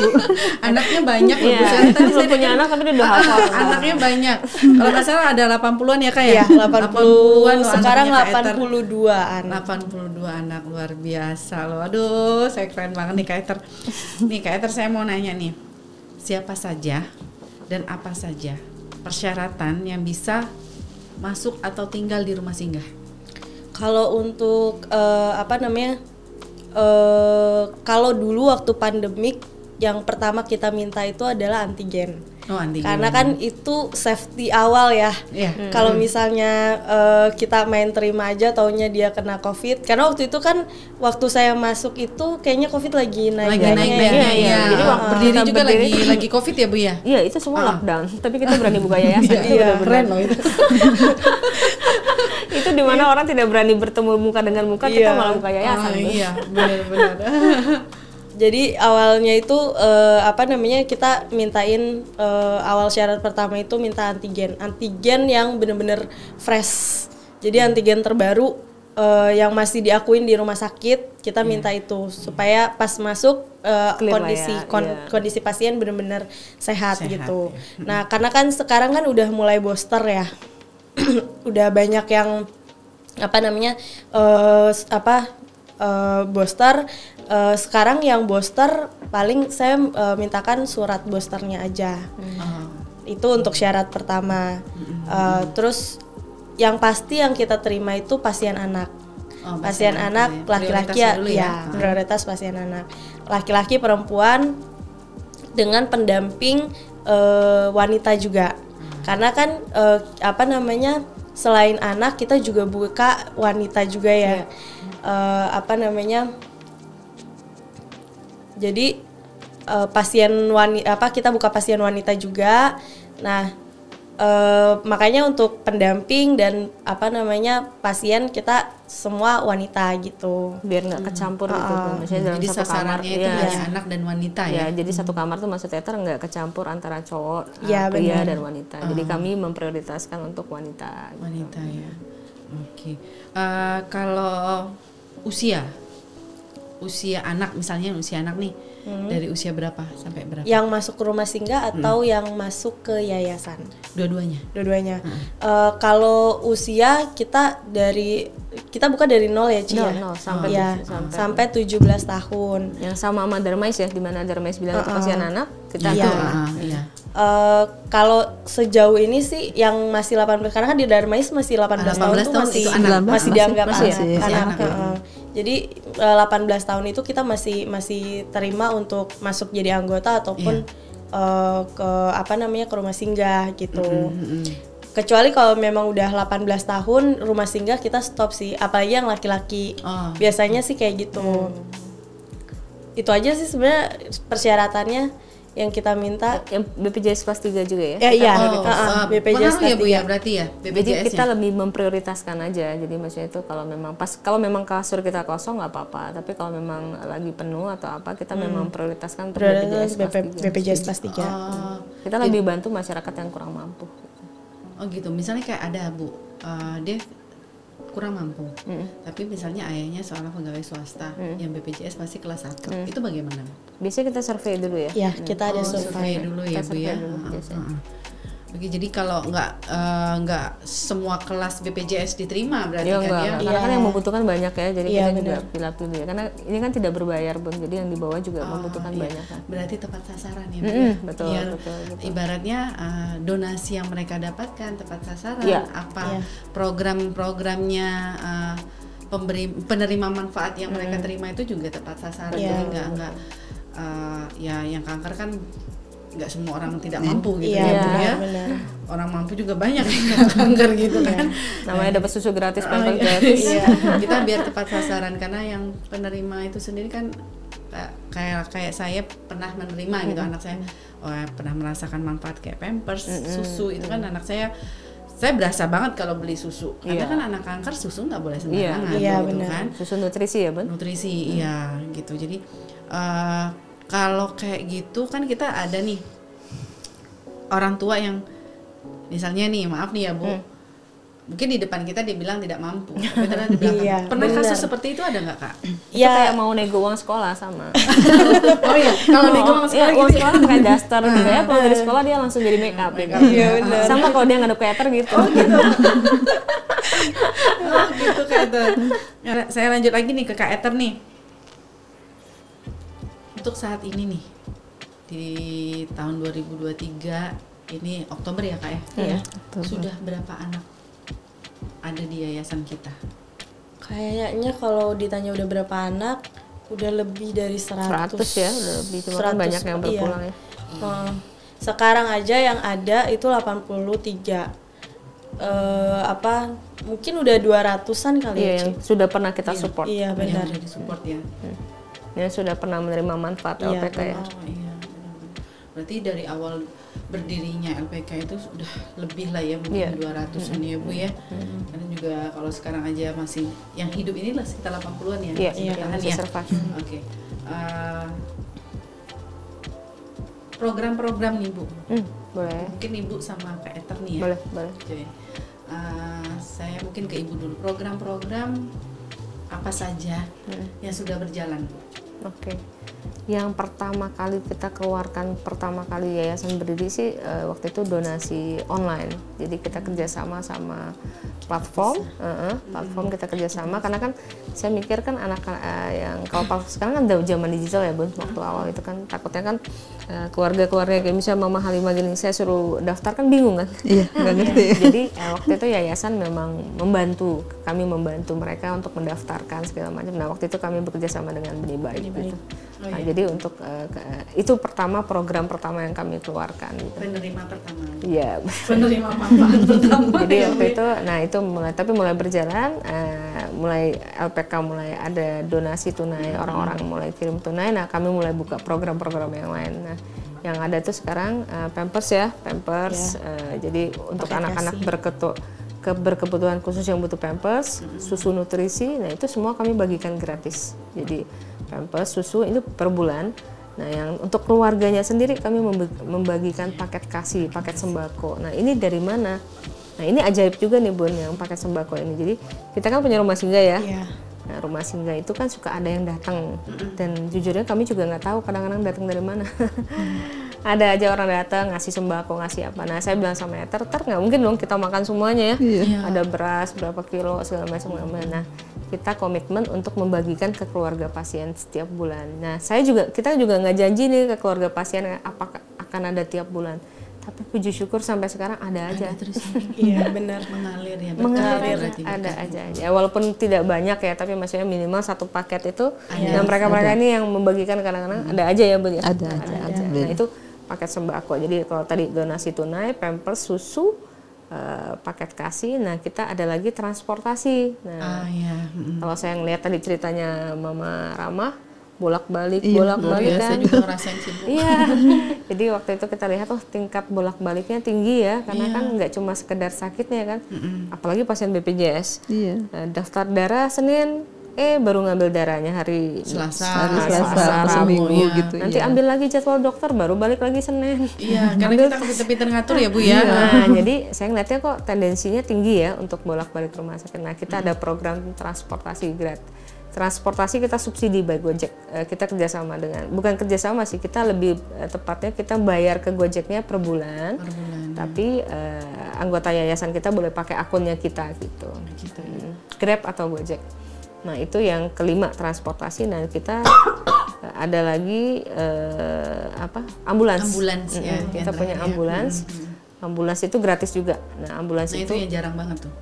Anaknya banyak loh. Belum punya anak tapi dia udah hafal. Anaknya banyak. Kalau nggak salah ada 80-an ya Kak ya? Iya, 80-an. Sekarang anaknya Kak 82 anak. 82 anak, luar biasa loh. Aduh, saya keren banget nih Kak Ether. Nih Kak Ether, saya mau nanya nih. Siapa saja dan apa saja persyaratan yang bisa masuk atau tinggal di rumah singgah? Kalau untuk kalau dulu waktu pandemik yang pertama kita minta itu adalah antigen. Antigen. Karena kan itu safety awal ya. Kalau misalnya kita main terima aja taunya dia kena COVID. Karena waktu itu kan waktu saya masuk itu kayaknya COVID lagi naik-naiknya. Iya. Jadi berdiri juga lagi COVID ya Bu ya? Iya, itu semua lockdown. Tapi kita berani buka yayasan. Iya, keren loh itu. Itu dimana orang tidak berani bertemu muka dengan muka, kita malah buka yayasan. Iya, benar-benar. Jadi awalnya itu kita mintain awal syarat pertama itu minta antigen yang benar-benar fresh. Jadi antigen terbaru yang masih diakuin di rumah sakit, kita minta itu supaya pas masuk kondisi pasien benar-benar sehat gitu. Nah, karena kan sekarang kan udah mulai booster ya. Udah banyak yang booster. Sekarang yang booster paling saya mintakan surat boosternya aja. Itu untuk syarat pertama. Terus yang pasti yang kita terima itu pasien anak. Pasien anak laki-laki ya, prioritas pasien anak. Laki-laki, perempuan dengan pendamping wanita juga. Karena kan selain anak kita juga buka wanita juga ya. Jadi pasien wanita kita buka pasien wanita juga. Nah, makanya untuk pendamping dan pasien kita semua wanita gitu. Biar nggak kecampur gitu. Misalnya dalam jadi satu kamar itu hanya anak dan wanita ya. Jadi satu kamar tuh maksud Ether nggak kecampur antara cowok, ya, pria dan wanita. Jadi kami memprioritaskan untuk wanita. Wanita gitu. Ya. Oke. Kalau usia anak misalnya usia anak nih dari usia berapa sampai berapa? Yang masuk ke rumah singgah atau yang masuk ke yayasan? Dua-duanya. Kalau usia kita buka dari 0 ya Ci ya? 0 sampai 17 tahun. Yang sama Darmais ya, di mana Darmais bilang itu pasien anak, kita kalau sejauh ini sih yang masih 18, karena kan di Darmais masih 18 tahun tuh masih dianggap anak. Jadi 18 tahun itu kita masih terima untuk masuk jadi anggota ataupun ke rumah singgah gitu. Kecuali kalau memang udah 18 tahun rumah singgah kita stop sih, apalagi yang laki-laki. Biasanya sih kayak gitu. Itu aja sih sebenarnya persyaratannya. yang kita minta. Yang BPJS kelas 3 juga ya? Ya iya, pengaruh BPJS ya Bu kelas ya berarti ya Jadi BPJS kita lebih memprioritaskan aja. Jadi maksudnya itu kalau memang kasur kita kosong nggak apa-apa. Tapi kalau memang lagi penuh atau apa, kita memang prioritaskan untuk BPJS kelas 3. Kita lebih bantu masyarakat yang kurang mampu. Oh gitu, misalnya kayak ada Bu, dia kurang mampu, tapi misalnya ayahnya seorang pegawai swasta yang BPJS pasti kelas 1, itu bagaimana? Biasanya kita survei dulu ya. Ya, kita ada survei survei. dulu ya Bu ya. Oke, jadi kalau nggak semua kelas BPJS diterima berarti kan ya? Karena kan yang membutuhkan banyak ya, jadi kita juga pilih-pilih ya. Karena ini kan tidak berbayar Bun, jadi yang di bawah juga membutuhkan banyak kan. Berarti tepat sasaran ya Bu ya? Betul, Biar betul. ibaratnya donasi yang mereka dapatkan tepat sasaran, program-programnya penerima manfaat yang mereka terima itu juga tepat sasaran. Jadi nggak ya yang kanker kan nggak semua orang tidak mampu gitu ya. Benar. Orang mampu juga banyak yang kanker gitu kan. Namanya dapat susu gratis, pampers gratis. Kita biar tepat sasaran karena yang penerima itu sendiri kan kayak saya pernah menerima gitu, anak saya pernah merasakan manfaat kayak pampers, susu itu kan anak saya berasa banget kalau beli susu karena kan anak kanker susu nggak boleh sembarangan gitu kan. Susu nutrisi ya Bun? Nutrisi iya gitu. Jadi kalau kayak gitu kan kita ada nih orang tua yang misalnya nih maaf nih ya Bu, mungkin di depan kita dia bilang tidak mampu, tapi ternyata di belakang. Pernah kasus seperti itu ada nggak Kak? Itu kayak mau nego uang sekolah sama. Oh iya, kalau nego uang sekolah uang sekolah pakai daster gitu ya, pulang dari sekolah dia langsung jadi make up. Iya benar. Sama kalau dia ngadep cater gitu. Gitu cater. Saya lanjut lagi nih ke cater nih. Untuk saat ini nih di tahun 2023 ini Oktober ya Kak ya? Iya. Sudah berapa anak ada di yayasan kita? Kayaknya kalau ditanya udah berapa anak, udah lebih dari 100 ya, udah lebih, cuma kan banyak yang berpulang ya. Sekarang aja yang ada itu 83. Mungkin udah 200-an kali ya. Yang sudah pernah kita support. Iya benar. Yang sudah disupport ya. Yang sudah pernah menerima manfaat LPK ya. Oh iya, berarti dari awal berdirinya LPK itu sudah lebih lah ya, mungkin 200-an ya Bu ya. Karena juga kalau sekarang aja masih yang hidup ini lah sekitar 80-an ya. Masih survive. Oke. Program-program nih Bu. Boleh. Mungkin Ibu sama Kak Ether nih ya. Boleh. Oke. Saya mungkin ke Ibu dulu. Program-program apa saja yang sudah berjalan Bu? Oke. Yang pertama kali kita keluarkan, pertama kali yayasan berdiri sih waktu itu donasi online. Jadi kita kerjasama sama platform, kita kerjasama karena kan saya mikir kan anak-anak yang kalau sekarang kan udah zaman digital ya Bun. Waktu awal itu kan takutnya kan keluarga-keluarga kayak misalnya Mama Halimah gini saya suruh daftar kan bingung kan. Iya, nggak ngerti. Jadi waktu itu yayasan memang kami membantu mereka untuk mendaftarkan segala macam. Nah waktu itu kami bekerja sama dengan Benih Baik gitu. Nah, jadi untuk itu program pertama yang kami keluarkan. Gitu. Penerima pertama. Iya. Penerima manfaat pertama. Jadi waktu itu, itu mulai berjalan, mulai LPK mulai ada donasi tunai, orang-orang mulai kirim tunai. Nah kami mulai buka program-program yang lain. Nah yang ada tuh sekarang Pampers. Jadi untuk anak-anak berkebutuhan khusus yang butuh Pampers, susu nutrisi, nah itu semua kami bagikan gratis. Jadi Pampers, susu itu per bulan. Nah yang untuk keluarganya sendiri kami membagikan paket kasih, paket sembako. Nah ini dari mana? Nah ini ajaib juga nih Bun yang paket sembako ini. Jadi kita kan punya rumah singgah ya. Nah rumah singgah itu kan suka ada yang datang. Dan jujurnya kami juga nggak tahu kadang-kadang datang dari mana. Ada aja orang datang ngasih sembako, ngasih apa. Nah saya bilang sama Ether nggak mungkin dong kita makan semuanya ya. Ada beras berapa kilo segala macam. Nah kita komitmen untuk membagikan ke keluarga pasien setiap bulan. Nah kita juga nggak janji nih ke keluarga pasien apakah akan ada tiap bulan. Tapi puji syukur sampai sekarang ada aja. Iya benar, mengalir ya. Mengalir ada aja. Walaupun tidak banyak ya, tapi maksudnya minimal satu paket itu. Dan mereka ini yang membagikan kadang-kadang ada aja ya Bu ya. Ada. Nah itu paket sembako. Jadi kalau tadi donasi tunai, Pampers, susu, paket kasih. Nah kita ada lagi transportasi. Nah kalau saya ngelihat tadi ceritanya Mama Ramah, bolak-balik Biasa kan. juga ngerasain sih Bu. Iya. Jadi waktu itu kita lihat tingkat bolak-baliknya tinggi ya, karena kan nggak cuma sekedar sakitnya kan, apalagi pasien BPJS. Iya. Daftar darah Senin, baru ngambil darahnya hari Selasa, Selasa, Rabu, Minggu ya. gitu. Nanti ambil lagi jadwal dokter, baru balik lagi Senin. Iya, karena kita pinter-pinter ngatur ya Bu ya. Nah, jadi saya ngeliatnya kok tendensinya tinggi ya untuk bolak-balik rumah sakit. Nah, kita ada program transportasi gratis. Transportasi kita subsidi by Gojek. Kita kerjasama dengan, bukan kerjasama sih, kita lebih tepatnya kita bayar ke Gojeknya per bulan. Tapi anggota yayasan kita boleh pakai akunnya kita gitu. Grab atau Gojek. Nah itu yang kelima, transportasi. Nah kita ada lagi ambulans. Ya, kita punya ambulans. Ambulans itu gratis juga. Nah ambulans itu yang jarang banget tuh.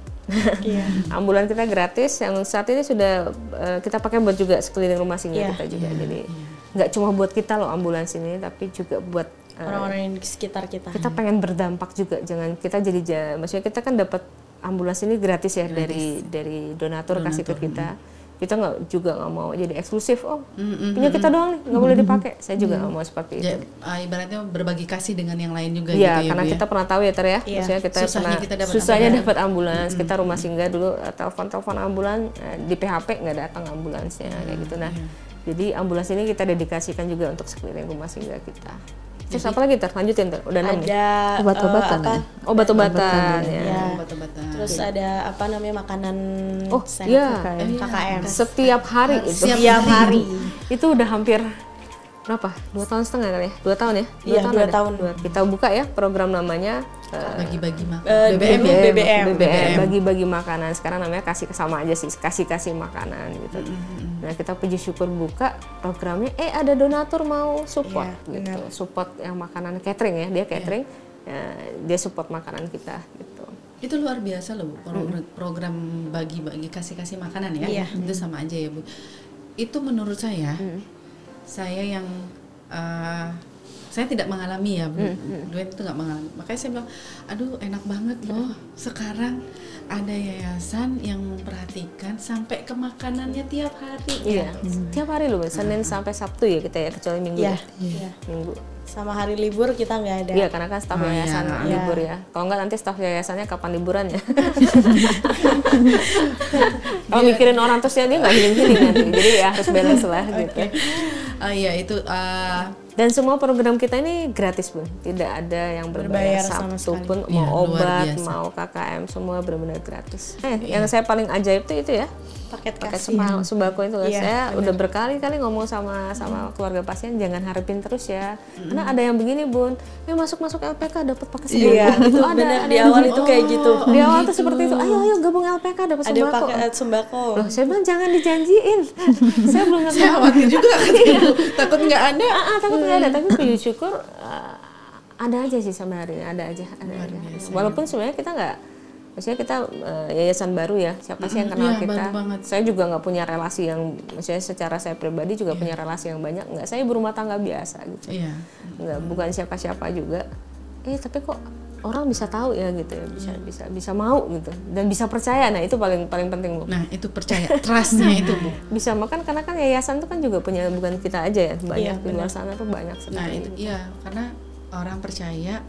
Ambulans kita gratis, yang saat ini sudah kita pakai buat juga sekeliling rumah singgah kita juga. Jadi nggak cuma buat kita loh ambulans ini, tapi juga buat orang-orang yang di sekitar kita. Kita pengen berdampak juga, jangan kita maksudnya kita kan dapat ambulans ini gratis ya, dari donatur kasih ke kita. Kita nggak mau jadi eksklusif, punya kita doang nih, nggak boleh dipakai. Saya juga nggak mau seperti itu. Ibaratnya berbagi kasih dengan yang lain juga. Iya, gitu ya, karena Bu, kita pernah tahu ya Ter ya, maksudnya kita susahnya dapat ambulans. Kita rumah singgah dulu telepon ambulans, di PHP nggak datang ambulansnya kayak gitu. Nah, jadi ambulans ini kita dedikasikan juga untuk sekeliling rumah singgah kita. Terus apa lagi Ter? Lanjutin Ter, udah 6 nih. Ada obat-obatan. Obat-obatan ya. Obat-obatan. Terus ada apa namanya makanan sehat, iya. KKM. Setiap hari itu. Setiap hari. Itu udah hampir berapa? 2 tahun setengah kali ya? 2 tahun ya? Iya, 2 tahun. Kita buka ya program namanya bagi-bagi BBM. Bagi-bagi makanan. Sekarang namanya sama aja sih, kasih makanan gitu. Nah kita puji syukur buka programnya, ada donatur mau support gitu. Support yang makanan catering ya, dia catering, dia support makanan kita gitu. Itu luar biasa loh Bu, program bagi-bagi kasih makanan ya. Itu sama aja ya Bu. Itu menurut saya yang saya tidak mengalami ya, Duen itu nggak mengalami. Makanya saya bilang, aduh enak banget loh. Sekarang ada yayasan yang memperhatikan sampai ke makanannya tiap hari. Iya, tiap hari loh, Senin sampai Sabtu ya kita ya, kecuali Minggu. Minggu. Sama hari libur kita nggak ada. Iya, karena kan staf yayasan libur ya. Kalau nggak nanti staf yayasannya kapan liburan ya. Kalau mikirin orang terus dia nggak healing nanti. Jadi ya harus balance lah gitu. Iya itu. Dan semua program kita ini gratis Bun, tidak ada yang berbayar Sabtu pun, mau obat, mau KKM, semua benar-benar gratis. Yang saya paling ajaib itu ya, paket sembako itu. Saya udah berkali-kali ngomong sama keluarga pasien, jangan harapin terus ya, karena ada yang begini Bun, masuk LPK dapat paket sembako. Itu ada di awal itu kayak gitu. Di awal tuh seperti itu, ayo gabung LPK dapat sembako. Ada paket sembako. Loh, saya bilang jangan dijanjiin. Saya belum ngerti. Saya khawatir juga, takut nggak ada. Takut nggak ada, tapi puji syukur ada aja sih sampai hari ini, ada aja. Walaupun sebenarnya kita nggak, maksudnya kita yayasan baru ya, siapa sih yang kenal kita? Saya juga nggak punya relasi yang, maksudnya secara saya pribadi juga punya relasi yang banyak, nggak, saya ibu rumah tangga biasa gitu, nggak, bukan siapa-siapa juga. Tapi kok orang bisa tahu ya gitu ya, bisa mau gitu dan bisa percaya. Nah itu paling penting Bu. Nah itu percaya, trustnya itu Bu. Bisa makan karena kan yayasan itu kan juga punya, bukan kita aja ya, banyak di luar sana tuh banyak sekali. Nah itu karena orang percaya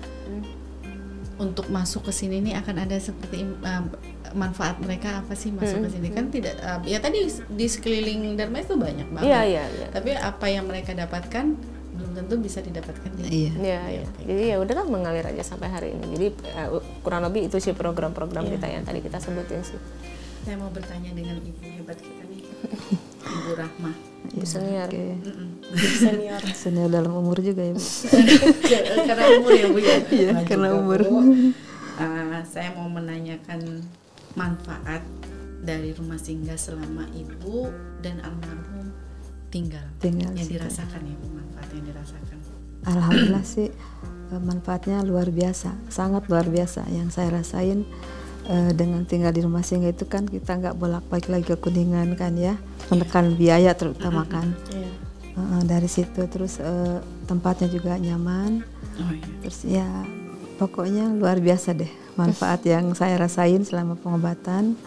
untuk masuk ke sini nih akan ada seperti manfaat mereka apa sih masuk ke sini kan tidak ya tadi di sekeliling Dharma itu banyak banget. Iya. Tapi apa yang mereka dapatkan belum tentu bisa didapatkan. Iya. Jadi ya udahlah mengalir aja sampai hari ini. Jadi kurang lebih itu sih program-program kita yang tadi kita sebutin sih. Saya mau bertanya dengan ibu hebat kita nih, Ibu Rahma. Ibu senior. Senior dalam umur juga ya Bu. Karena umur ya Bu ya. Iya, karena umur. Saya mau menanyakan manfaat dari rumah singgah selama ibu dan almarhum tinggal yang dirasakan ya Bu, manfaat yang dirasakan. Alhamdulillah sih manfaatnya luar biasa, sangat luar biasa. Yang saya rasain dengan tinggal di rumah singgah itu kan kita nggak bolak-balik lagi ke Kuningan kan ya, menekan biaya terutama kan. Dari situ terus tempatnya juga nyaman. Terus ya pokoknya luar biasa deh manfaat yang saya rasain selama pengobatan.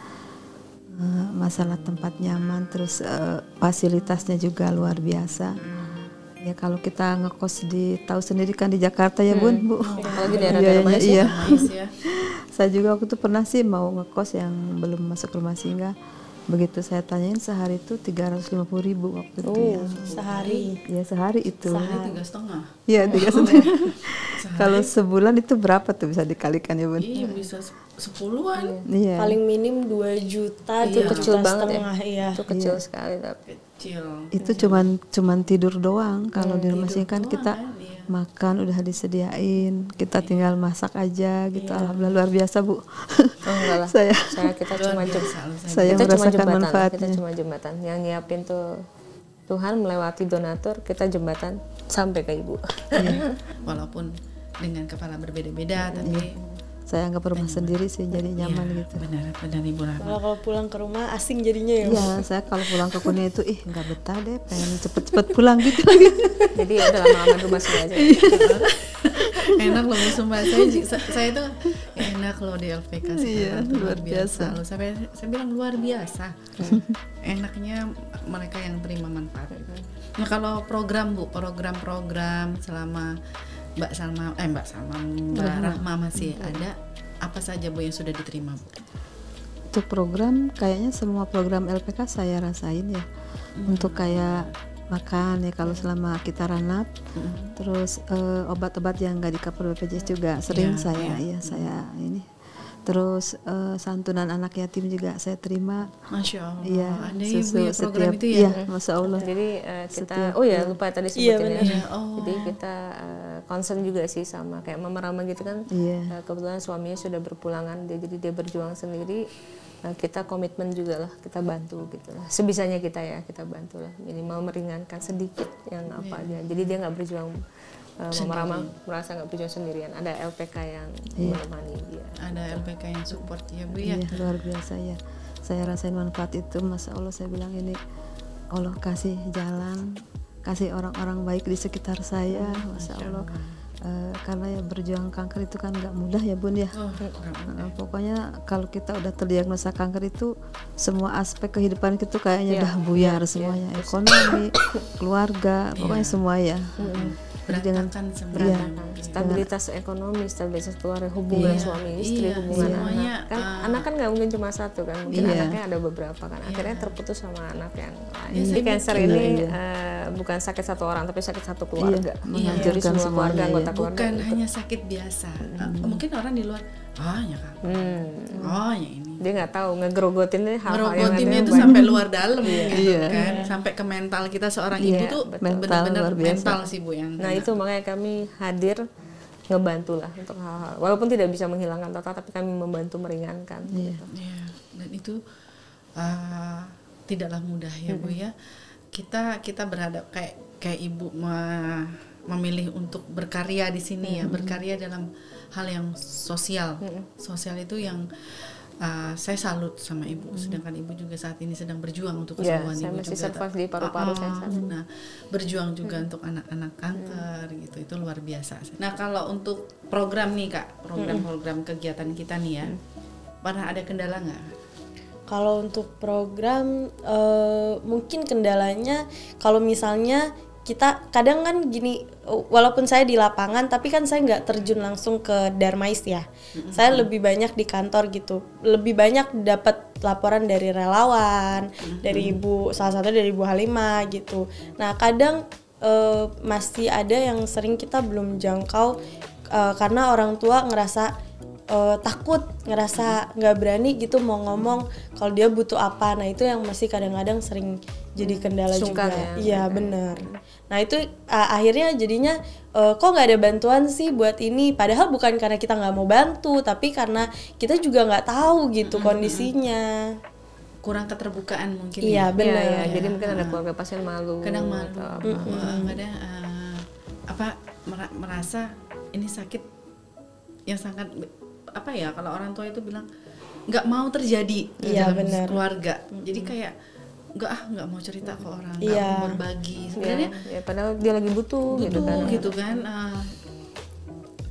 masalah tempat nyaman, terus fasilitasnya juga luar biasa. Ya kalau kita ngekos tahu sendiri kan di Jakarta ya Bun, Bu. Apalagi daerah-daerah mais Iya. Ya. Saya juga waktu itu pernah sih mau ngekos yang belum masuk rumah singgah. Begitu saya tanyain sehari itu 350.000 waktu itu ya. Sehari. Ya sehari itu. Sehari 3,5. Iya 3,5. Kalau sebulan itu berapa tuh bisa dikalikan ya Bun? Iya bisa 10-an. Iya. Paling minim 2 juta, Itu 2 kecil juta banget ya. setengah, iya. Itu kecil sekali tapi. Kecil. Itu cuman tidur doang. Kalau di rumah sih kan kita kan, iya. makan udah disediain, kita tinggal masak aja gitu. Alhamdulillah luar biasa Bu. Oh enggak lah. Saya Kita cuma saya kita cuma merasakan jembatan. Kita manfaatnya. cuma jembatan. Yang nyiapin tuh Tuhan melewati donatur, kita jembatan sampai ke Ibu. Walaupun dengan kepala berbeda-beda, tapi saya anggap rumah sendiri sih jadi nyaman iya, gitu. benar Ibu Rahma. Malah kalau pulang ke rumah asing jadinya ya. Iya, saya kalau pulang ke Kuningan itu nggak betah deh, pengen cepet-cepet pulang gitu. Jadi udah lama-lama di rumah sini aja. Enak loh Sumpah, saya tuh enak loh di LPK sekarang tuh luar biasa loh. Saya bilang luar biasa. Enaknya mereka yang terima manfaat. Nah kalau program Bu, program selama Mbak Rahma masih ada, apa saja Bu yang sudah diterima Bu? Untuk program kayaknya semua program LPK saya rasain ya. Untuk kayak makan ya kalau selama kita ranap, terus obat-obat yang nggak di cover BPJS juga sering saya ini. Terus santunan anak yatim juga saya terima. Masya Allah. Iya, ada Ibu ya program itu ya. Iya, Masya Allah. Jadi kita lupa tadi sebutin ya. Oh. Jadi kita concern juga sih sama kayak Mama Rama gitu kan. Iya. Kebetulan suaminya sudah berpulangan, jadi dia berjuang sendiri. Kita komitmen juga lah, kita bantu gitu lah. Sebisanya kita bantu lah. Minimal meringankan sedikit yang apa aja. Jadi dia nggak berjuang. Mama Rama merasa nggak berjuang sendirian. Ada LPK yang menemani dia. Ada LPK yang support ya Bu ya. Iya, luar biasa ya. Saya rasain manfaat itu, Masya Allah saya bilang ini Allah kasih jalan, kasih orang-orang baik di sekitar saya, Masya Allah. Karena ya berjuang kanker itu kan nggak mudah ya Bun ya. Pokoknya kalau kita udah terdiagnosa kanker itu semua aspek kehidupan kita kayaknya udah buyar semuanya, ekonomi, keluarga, pokoknya semua ya. Berantakan Stabilitas ekonomi, stabilitas keluarga, hubungan suami istri, hubungan semuanya, anak. Kan anak kan nggak mungkin cuma satu kan, mungkin anaknya ada beberapa kan. Akhirnya terputus sama anak yang lain. Jadi cancer ini bukan sakit satu orang, tapi sakit satu keluarga. Jadi semua keluarga, anggota keluarga. Bukan hanya sakit biasa. Mungkin orang di luar, ya kan. Ya ini. Dia nggak tahu ngegrogotin hal-hal yang ngerogotinnya itu sampai luar dalam gitu kan, sampai ke mental kita seorang ibu tuh benar-benar mental sih Bu yang. Nah itu makanya kami hadir ngebantu lah untuk hal-hal, walaupun tidak bisa menghilangkan total, tapi kami membantu meringankan. Gitu. Dan itu tidaklah mudah ya Bu ya. Kita berhadap kayak Ibu memilih untuk berkarya di sini ya, berkarya dalam hal yang sosial. Sosial itu yang saya salut sama Ibu, sedangkan Ibu juga saat ini sedang berjuang untuk kesembuhan Ibu masih juga. survive di paru-paru saya saat ini. Nah, berjuang juga untuk anak-anak kanker gitu, itu luar biasa. Nah, kalau untuk program nih Kak, program kegiatan kita nih ya, pernah ada kendala nggak? Kalau untuk program mungkin kendalanya kalau misalnya kita kadang kan gini, walaupun saya di lapangan tapi kan saya nggak terjun langsung ke Darmais ya. Saya lebih banyak di kantor gitu, lebih banyak dapat laporan dari relawan, dari salah satu dari Ibu Halimah gitu. Nah kadang masih ada yang sering kita belum jangkau karena orang tua ngerasa takut, ngerasa nggak berani gitu mau ngomong kalau dia butuh apa. Nah itu yang masih kadang-kadang sering jadi kendala Sungkan juga. Ya, iya benar. Nah itu akhirnya jadinya kok nggak ada bantuan sih buat ini, padahal bukan karena kita nggak mau bantu, tapi karena kita juga nggak tahu gitu kondisinya. Kurang keterbukaan mungkin. Iya benar. Ya, jadi mungkin ada keluarga pasien malu. Kadang malu, kadang merasa ini sakit yang sangat kalau orang tua itu bilang nggak mau terjadi dalam keluarga. Jadi kayak nggak mau cerita ke orang, nggak mau berbagi. Sebenarnya padahal dia lagi butuh gitu kan.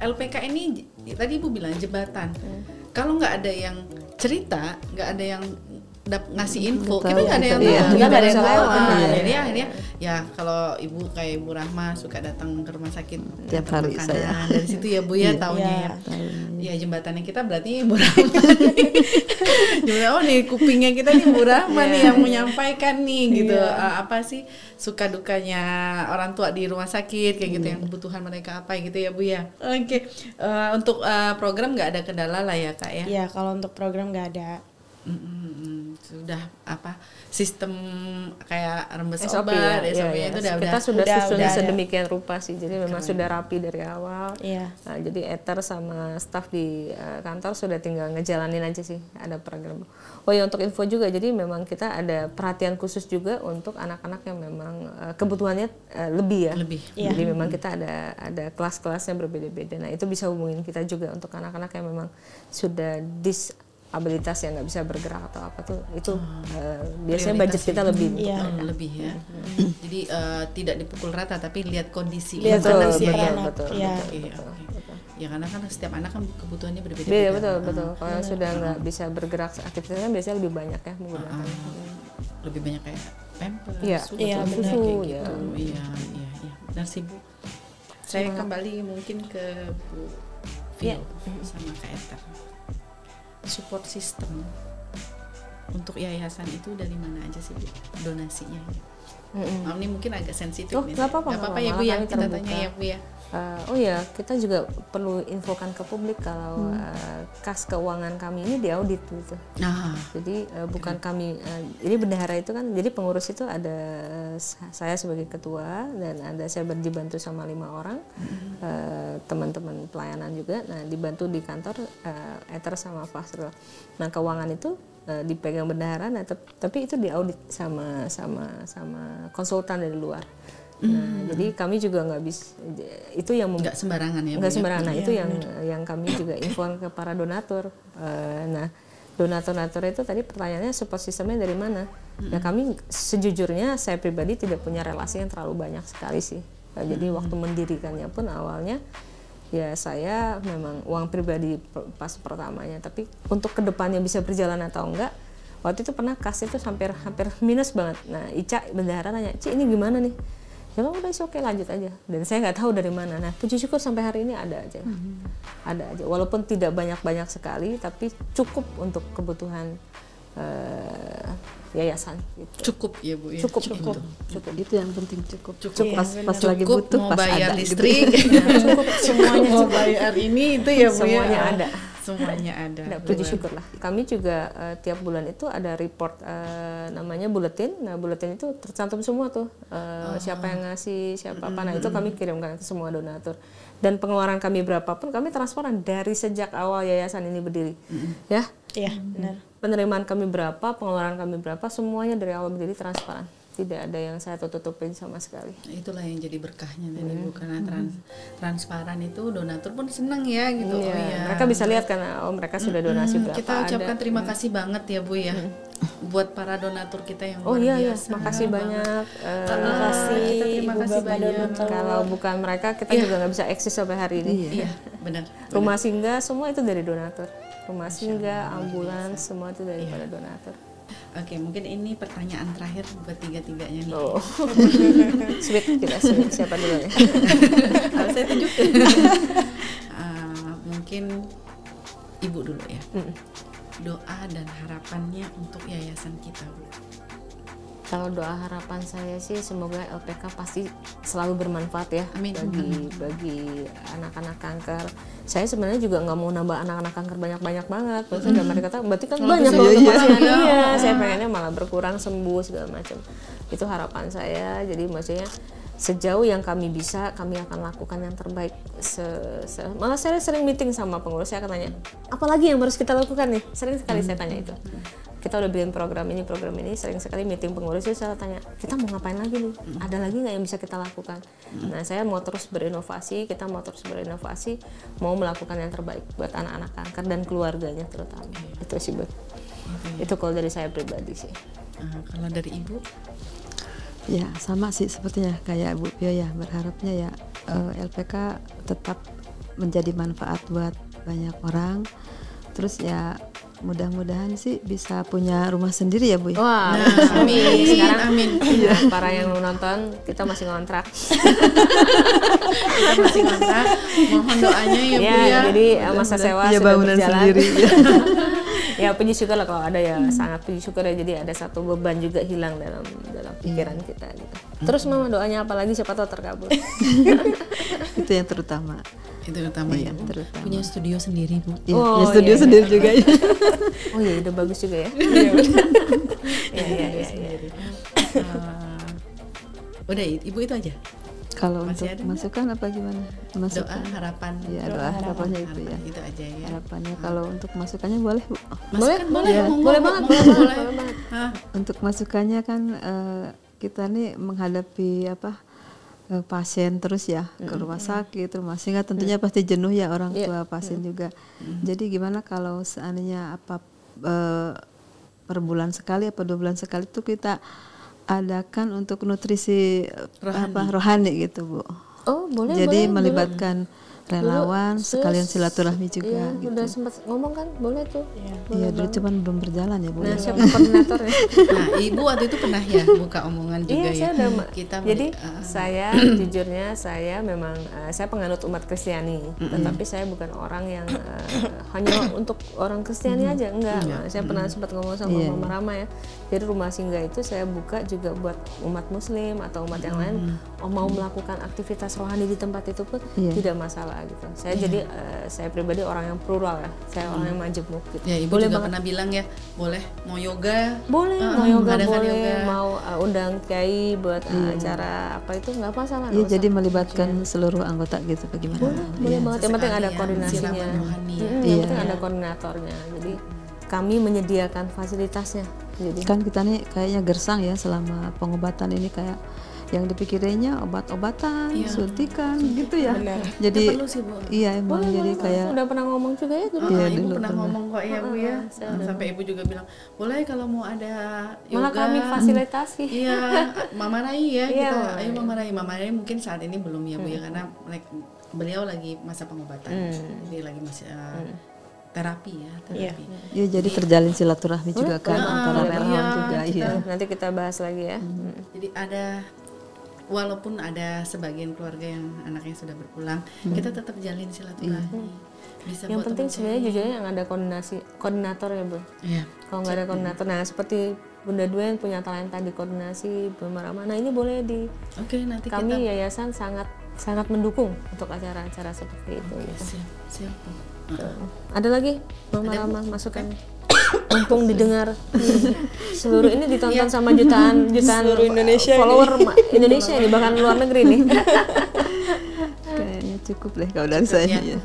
LPK ini tadi Ibu bilang jembatan. Kalau nggak ada yang cerita, nggak ada yang ngasih info, Betul, kita nggak ada yang betul. tahu, Iya, kita nggak ada yang bisa tahu. lewat, Nah, benar. jadi akhirnya ya kalau ibu kayak Ibu Rahma suka datang ke rumah sakit Tiap antar hari makanan. saya. Dari situ ya Bu ya Iya. taunya Iya. ya. Ya jembatannya kita berarti Ibu Rahma. Jembatan oh nih kupingnya kita nih Ibu Rahma nih yang menyampaikan nih gitu. Apa sih suka dukanya orang tua di rumah sakit kayak gitu, yang kebutuhan mereka apa gitu ya Bu ya. Oke. Untuk program nggak ada kendala lah ya Kak ya. Iya, kalau untuk program nggak ada. Sudah apa sistem kayak rembes SOP obat, ya, SOP iya, itu kita udah sudah susun udah ada. sedemikian rupa sih, jadi memang sudah rapi dari awal. Iya. Nah, jadi Ether sama staf di kantor sudah tinggal ngejalanin aja sih, ada program. Oh ya, untuk info juga, jadi memang kita ada perhatian khusus juga untuk anak-anak yang memang kebutuhannya lebih ya. Lebih. Iya. Jadi memang kita ada kelas-kelasnya berbeda-beda. Nah, itu bisa hubungin kita juga untuk anak-anak yang memang sudah disabilitas yang nggak bisa bergerak atau apa tuh, itu biasanya budget kita lebih. Iya. Lebih ya. Jadi tidak dipukul rata tapi lihat kondisi Lihat anak kondisi ya. anak. betul, Iya. Iya, oke. Ya karena kan setiap anak kan kebutuhannya berbeda-beda. Beda, betul. Kalau sudah nggak bisa bergerak, aktivitasnya biasanya lebih banyak ya menggunakan. Lebih banyak kayak pampers, Iya, susu, iya, kayak benar. gitu. Iya. Iya. Benar sih Bu. Saya kembali mungkin ke Bu Phil sama Kak Ether. Support system untuk yayasan itu dari mana aja sih Bu donasinya? Ini mungkin agak sensitif Oh, nih. nggak apa-apa, Nggak apa-apa nggak ya Bu apa-apa, ya, kami kita terbuka. tanya ya Bu ya. Oh ya, kita juga perlu infokan ke publik kalau kas keuangan kami ini diaudit gitu. Nah, Jadi bukan kami, jadi bendahara itu kan, jadi pengurus itu ada saya sebagai ketua dan ada saya dibantu sama 5 orang teman-teman pelayanan juga. Nah, dibantu di kantor Ether sama Fasrul. Nah, keuangan itu dipegang bendahara, nah, tapi itu diaudit sama konsultan dari luar. Nah, jadi kami juga nggak bisa, itu yang nggak sembarangan ya Bu nggak ya? sembarangan. Nah, itu yang kami juga info ke para donatur. Nah, donatur itu tadi pertanyaannya support sistemnya dari mana? Nah, kami sejujurnya saya pribadi tidak punya relasi yang terlalu banyak sekali sih. Jadi waktu mendirikannya pun awalnya ya saya memang uang pribadi pas pertamanya, tapi untuk kedepannya bisa berjalan atau enggak, waktu itu pernah kas itu hampir minus banget. Nah, Ica bendahara nanya, "Ci, ini gimana nih?" Ya udah oke, lanjut aja. Dan saya nggak tahu dari mana. Nah, puji syukur sampai hari ini ada aja. Ada aja. Walaupun tidak banyak sekali, tapi cukup untuk kebutuhan yayasan gitu. Cukup ya Bu ya. Cukup. Itu yang penting, cukup Cukup. pas lagi Cukup butuh, mau pas bayar ada listrik, Cukup semuanya mau bayar ini itu ya Bu ya. Semuanya ada. Semuanya ada. Nah, puji syukur lah. Kami juga tiap bulan itu ada report namanya buletin. Nah, buletin itu tercantum semua tuh siapa yang ngasih, siapa apa. Nah, itu kami kirimkan ke semua donatur. Dan pengeluaran kami berapapun kami transparan dari sejak awal yayasan ini berdiri. Ya. Iya, benar. Penerimaan kami berapa, pengeluaran kami berapa, semuanya dari awal berdiri transparan. Tidak ada yang saya tutupin sama sekali. Itulah yang jadi berkahnya tadi Bu, karena transparan itu donatur pun senang ya gitu. Iya, Oh iya. mereka bisa lihat karena mereka sudah donasi berapa. Kita ucapkan ada. terima kasih banget ya Bu ya buat para donatur kita yang Oh luar iya, biasa. makasih banyak. Terima kasih kita terima Ibu kasih Bapak banyak. donatur. Kalau bukan mereka, kita juga nggak bisa eksis sampai hari ini. Iya, benar. Rumah singgah semua itu dari donatur. Rumah singgah, ambulans, semua itu daripada donatur. Oke, mungkin ini pertanyaan terakhir buat tiga-tiganya nih. Oh, sweet kita siapa dulu ya? Kalau saya tunjukin. Mungkin Ibu dulu ya. Doa dan harapannya untuk yayasan kita Bu. Kalau doa harapan saya sih semoga LPK pasti selalu bermanfaat ya. Amin. bagi anak-anak kanker. Saya sebenarnya juga nggak mau nambah anak-anak kanker banyak banget. Maksudnya mereka kata berarti kan banyak loh untuk pasien. Iya, saya pengennya malah berkurang, sembuh segala macam. Itu harapan saya. Jadi maksudnya sejauh yang kami bisa, kami akan lakukan yang terbaik. Malah saya sering meeting sama pengurus, saya akan tanya, apalagi yang harus kita lakukan nih? Sering sekali saya tanya itu. Kita udah bikin program ini, sering sekali meeting pengurus itu saya tanya, kita mau ngapain lagi nih? Ada lagi nggak yang bisa kita lakukan? Nah, saya mau terus berinovasi, kita mau terus berinovasi, mau melakukan yang terbaik buat anak-anak kanker dan keluarganya terutama. Itu sih, Bu. Itu kalau dari saya pribadi sih. Kalau dari Ibu? Ya sama sih sepertinya kayak Bu Pio ya, berharapnya ya LPK tetap menjadi manfaat buat banyak orang. Terus ya mudah-mudahan sih bisa punya rumah sendiri ya Bu ya. Wah, amin. Sekarang Amin. ya, para yang nonton, kita masih ngontrak. Kita masih ngontrak. Mohon doanya ya Bu ya. Jadi masa sewa Punya sudah bangunan berjalan. sendiri. Ya puji syukur lah kalau ada ya, sangat puji syukur ya. Jadi ada satu beban juga hilang dalam pikiran kita gitu. Terus Mama doanya apa lagi, siapa tahu terkabul. Itu yang terutama. Itu utama ya. Terutama. Punya studio sendiri Bu. Ya, Oh, punya studio iya, sendiri juga ya. Oh iya, udah bagus juga ya. Iya. Udah Ibu itu aja. Kalau Masih untuk ada masukan apa gimana? Doa Masukan. harapan. Iya, doa harapannya itu Harapan, ya. Itu aja ya. Harapannya kalau untuk masukannya boleh Bu. Masukan boleh, Ya. monggo, Boleh banget, monggo, boleh banget. Hah? Untuk masukannya kan kita nih menghadapi pasien terus ya ke rumah sakit, sehingga tentunya pasti jenuh ya orang tua pasien juga. Jadi gimana kalau seandainya per bulan sekali apa 2 bulan sekali itu kita adakan untuk nutrisi rohani gitu Bu. Oh boleh. Jadi boleh, melibatkan relawan Dulu, sekalian sis, silaturahmi juga Iya, gitu. udah sempat ngomong kan, boleh tuh. Iya dulu cuman belum berjalan ya Bu. Nah, ya. siapa koordinatornya? Nah, Ibu waktu itu pernah ya buka omongan juga Iya, ya. saya udah. Kita Jadi saya jujurnya saya memang saya penganut umat Kristiani, tetapi saya bukan orang yang hanya untuk orang Kristiani aja, enggak. Saya pernah sempat ngomong sama Mama Rama ya. Jadi rumah singgah itu saya buka juga buat umat Muslim atau umat yang lain mau melakukan aktivitas rohani di tempat itu pun tidak masalah gitu. Saya jadi saya pribadi orang yang plural ya. Saya orang yang majemuk gitu. ya Ibu Boleh juga banget. pernah bilang ya, boleh mau yoga. Boleh, mau yoga mengadakan boleh, yoga. mau undang kiai buat acara apa itu nggak masalah. Iya nggak jadi usah. melibatkan seluruh anggota gitu bagaimana? Boleh banget. Yang penting ada Sekalian koordinasinya. siraman rohani ya. Yang penting ada koordinatornya. Jadi kami menyediakan fasilitasnya. Jadi Kan kita nih kayaknya gersang ya selama pengobatan ini kayak yang dipikirinnya obat-obatan, suntikan gitu ya. Jadi Perlu sih Bu. iya emang jadi kayak udah pernah ngomong juga ya dulu. Ibu pernah ngomong kok ya Bu ya. Sampai Ibu juga bilang, boleh kalau mau ada yoga. Malah kami fasilitasi. Iya, Mama Rai ya Iya, kita. Mama Ayo Mama Rai mungkin saat ini belum ya Bu ya karena beliau lagi masa pengobatan. Jadi lagi masih terapi ya, terapi. ya jadi terjalin silaturahmi juga kan antara relawan juga iya. Nanti kita bahas lagi ya. Jadi ada walaupun ada sebagian keluarga yang anaknya sudah berpulang, kita tetap jalin silaturahmi. Bisa Yang buat penting teman sebenarnya jujurnya yang ada koordinator ya Bu. Iya. Kalau nggak ada koordinator, nah seperti Bunda Duen punya talenta di koordinasi, Bunda Rama. Nah ini boleh di Oke, nanti kami kita yayasan sangat mendukung untuk acara-acara seperti itu. Gitu. siap. Ada lagi Mama Rama masukan? Mumpung didengar seluruh ini ditonton sama jutaan Seluruh Indonesia follower Indonesia ini bahkan luar negeri nih. Kayaknya cukup deh kalau dari saya ya.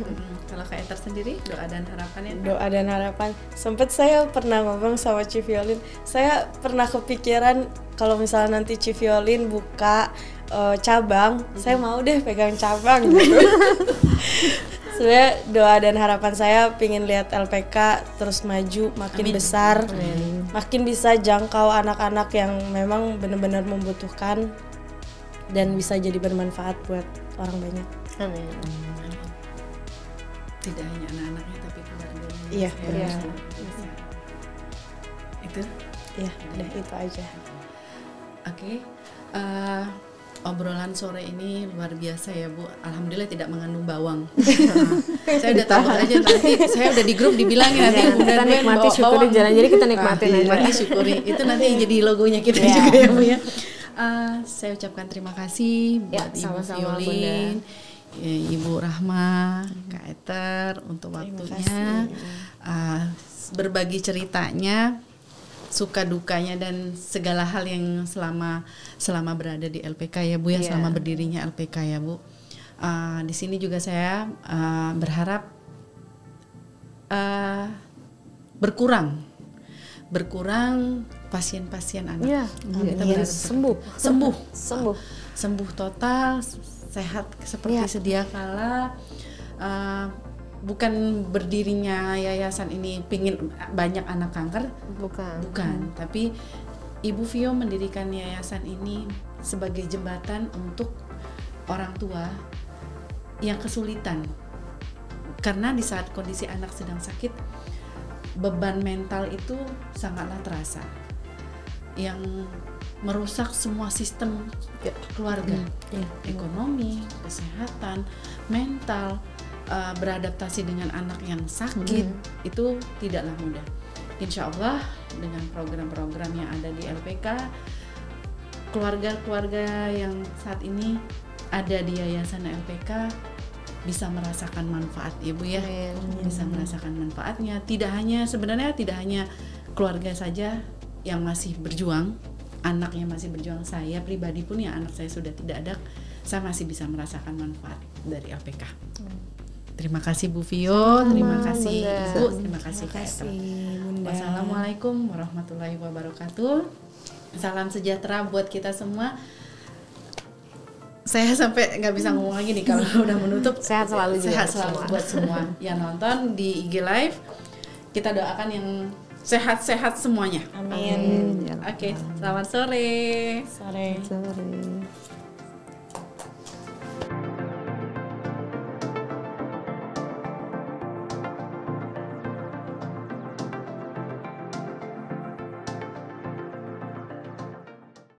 Kalau Kak Eter sendiri doa dan harapannya Doa dan harapan. Sempet saya pernah ngomong sama Chief Violin. Saya pernah kepikiran kalau misalnya nanti Chief Violin buka cabang, saya mau deh pegang cabang gitu. Sebenarnya doa dan harapan saya pingin lihat LPK terus maju makin besar, makin bisa jangkau anak-anak yang memang benar-benar membutuhkan dan bisa jadi bermanfaat buat orang banyak. Amin. tidak hanya anak-anaknya tapi keluarganya. Iya, Ya, benar. Itu Ya, udah itu aja. oke. Obrolan sore ini luar biasa ya Bu. Alhamdulillah tidak mengandung bawang. Saya udah tahu aja nanti. Saya udah di grup dibilangin nanti Kita Bunda Duen nikmati bawa syukuri bawang. jalan, jadi kita nikmatin aja. Nikmati syukuri. Itu nanti yang jadi logonya kita juga ya Bu ya. Saya ucapkan terima kasih Ya, buat Ibu sama-sama, Violin, ya, Ibu Rahma, Kak Eter untuk waktunya, berbagi ceritanya, suka dukanya dan segala hal yang selama berada di LPK ya Bu ya, selama berdirinya LPK ya Bu. Di sini juga saya berharap berkurang pasien-pasien anak. Iya, Kita biar berharap sembuh total, sehat seperti sedia kala. Bukan berdirinya yayasan ini pingin banyak anak kanker, bukan. Tapi Ibu Vio mendirikan yayasan ini sebagai jembatan untuk orang tua yang kesulitan. Karena di saat kondisi anak sedang sakit, beban mental itu sangatlah terasa, yang merusak semua sistem keluarga, ekonomi, kesehatan, mental, beradaptasi dengan anak yang sakit itu tidaklah mudah. Insya Allah dengan program-program yang ada di LPK, keluarga-keluarga yang saat ini ada di Yayasan LPK bisa merasakan manfaat, Ibu ya. Bisa merasakan manfaatnya. Sebenarnya tidak hanya keluarga saja yang masih berjuang, anaknya masih berjuang. Saya pribadi pun ya, anak saya sudah tidak ada, saya masih bisa merasakan manfaat dari LPK. Terima kasih Bu Vio, terima kasih Ibu, terima kasih Kak Ethel. Wassalamualaikum warahmatullahi wabarakatuh. Salam sejahtera buat kita semua. Saya sampai nggak bisa ngomong lagi nih kalau udah menutup. Sehat selalu juga. Sehat selalu buat semua yang nonton di IG Live. Kita doakan yang sehat-sehat semuanya. Amin. Oke, selamat sore. Sore. Sore.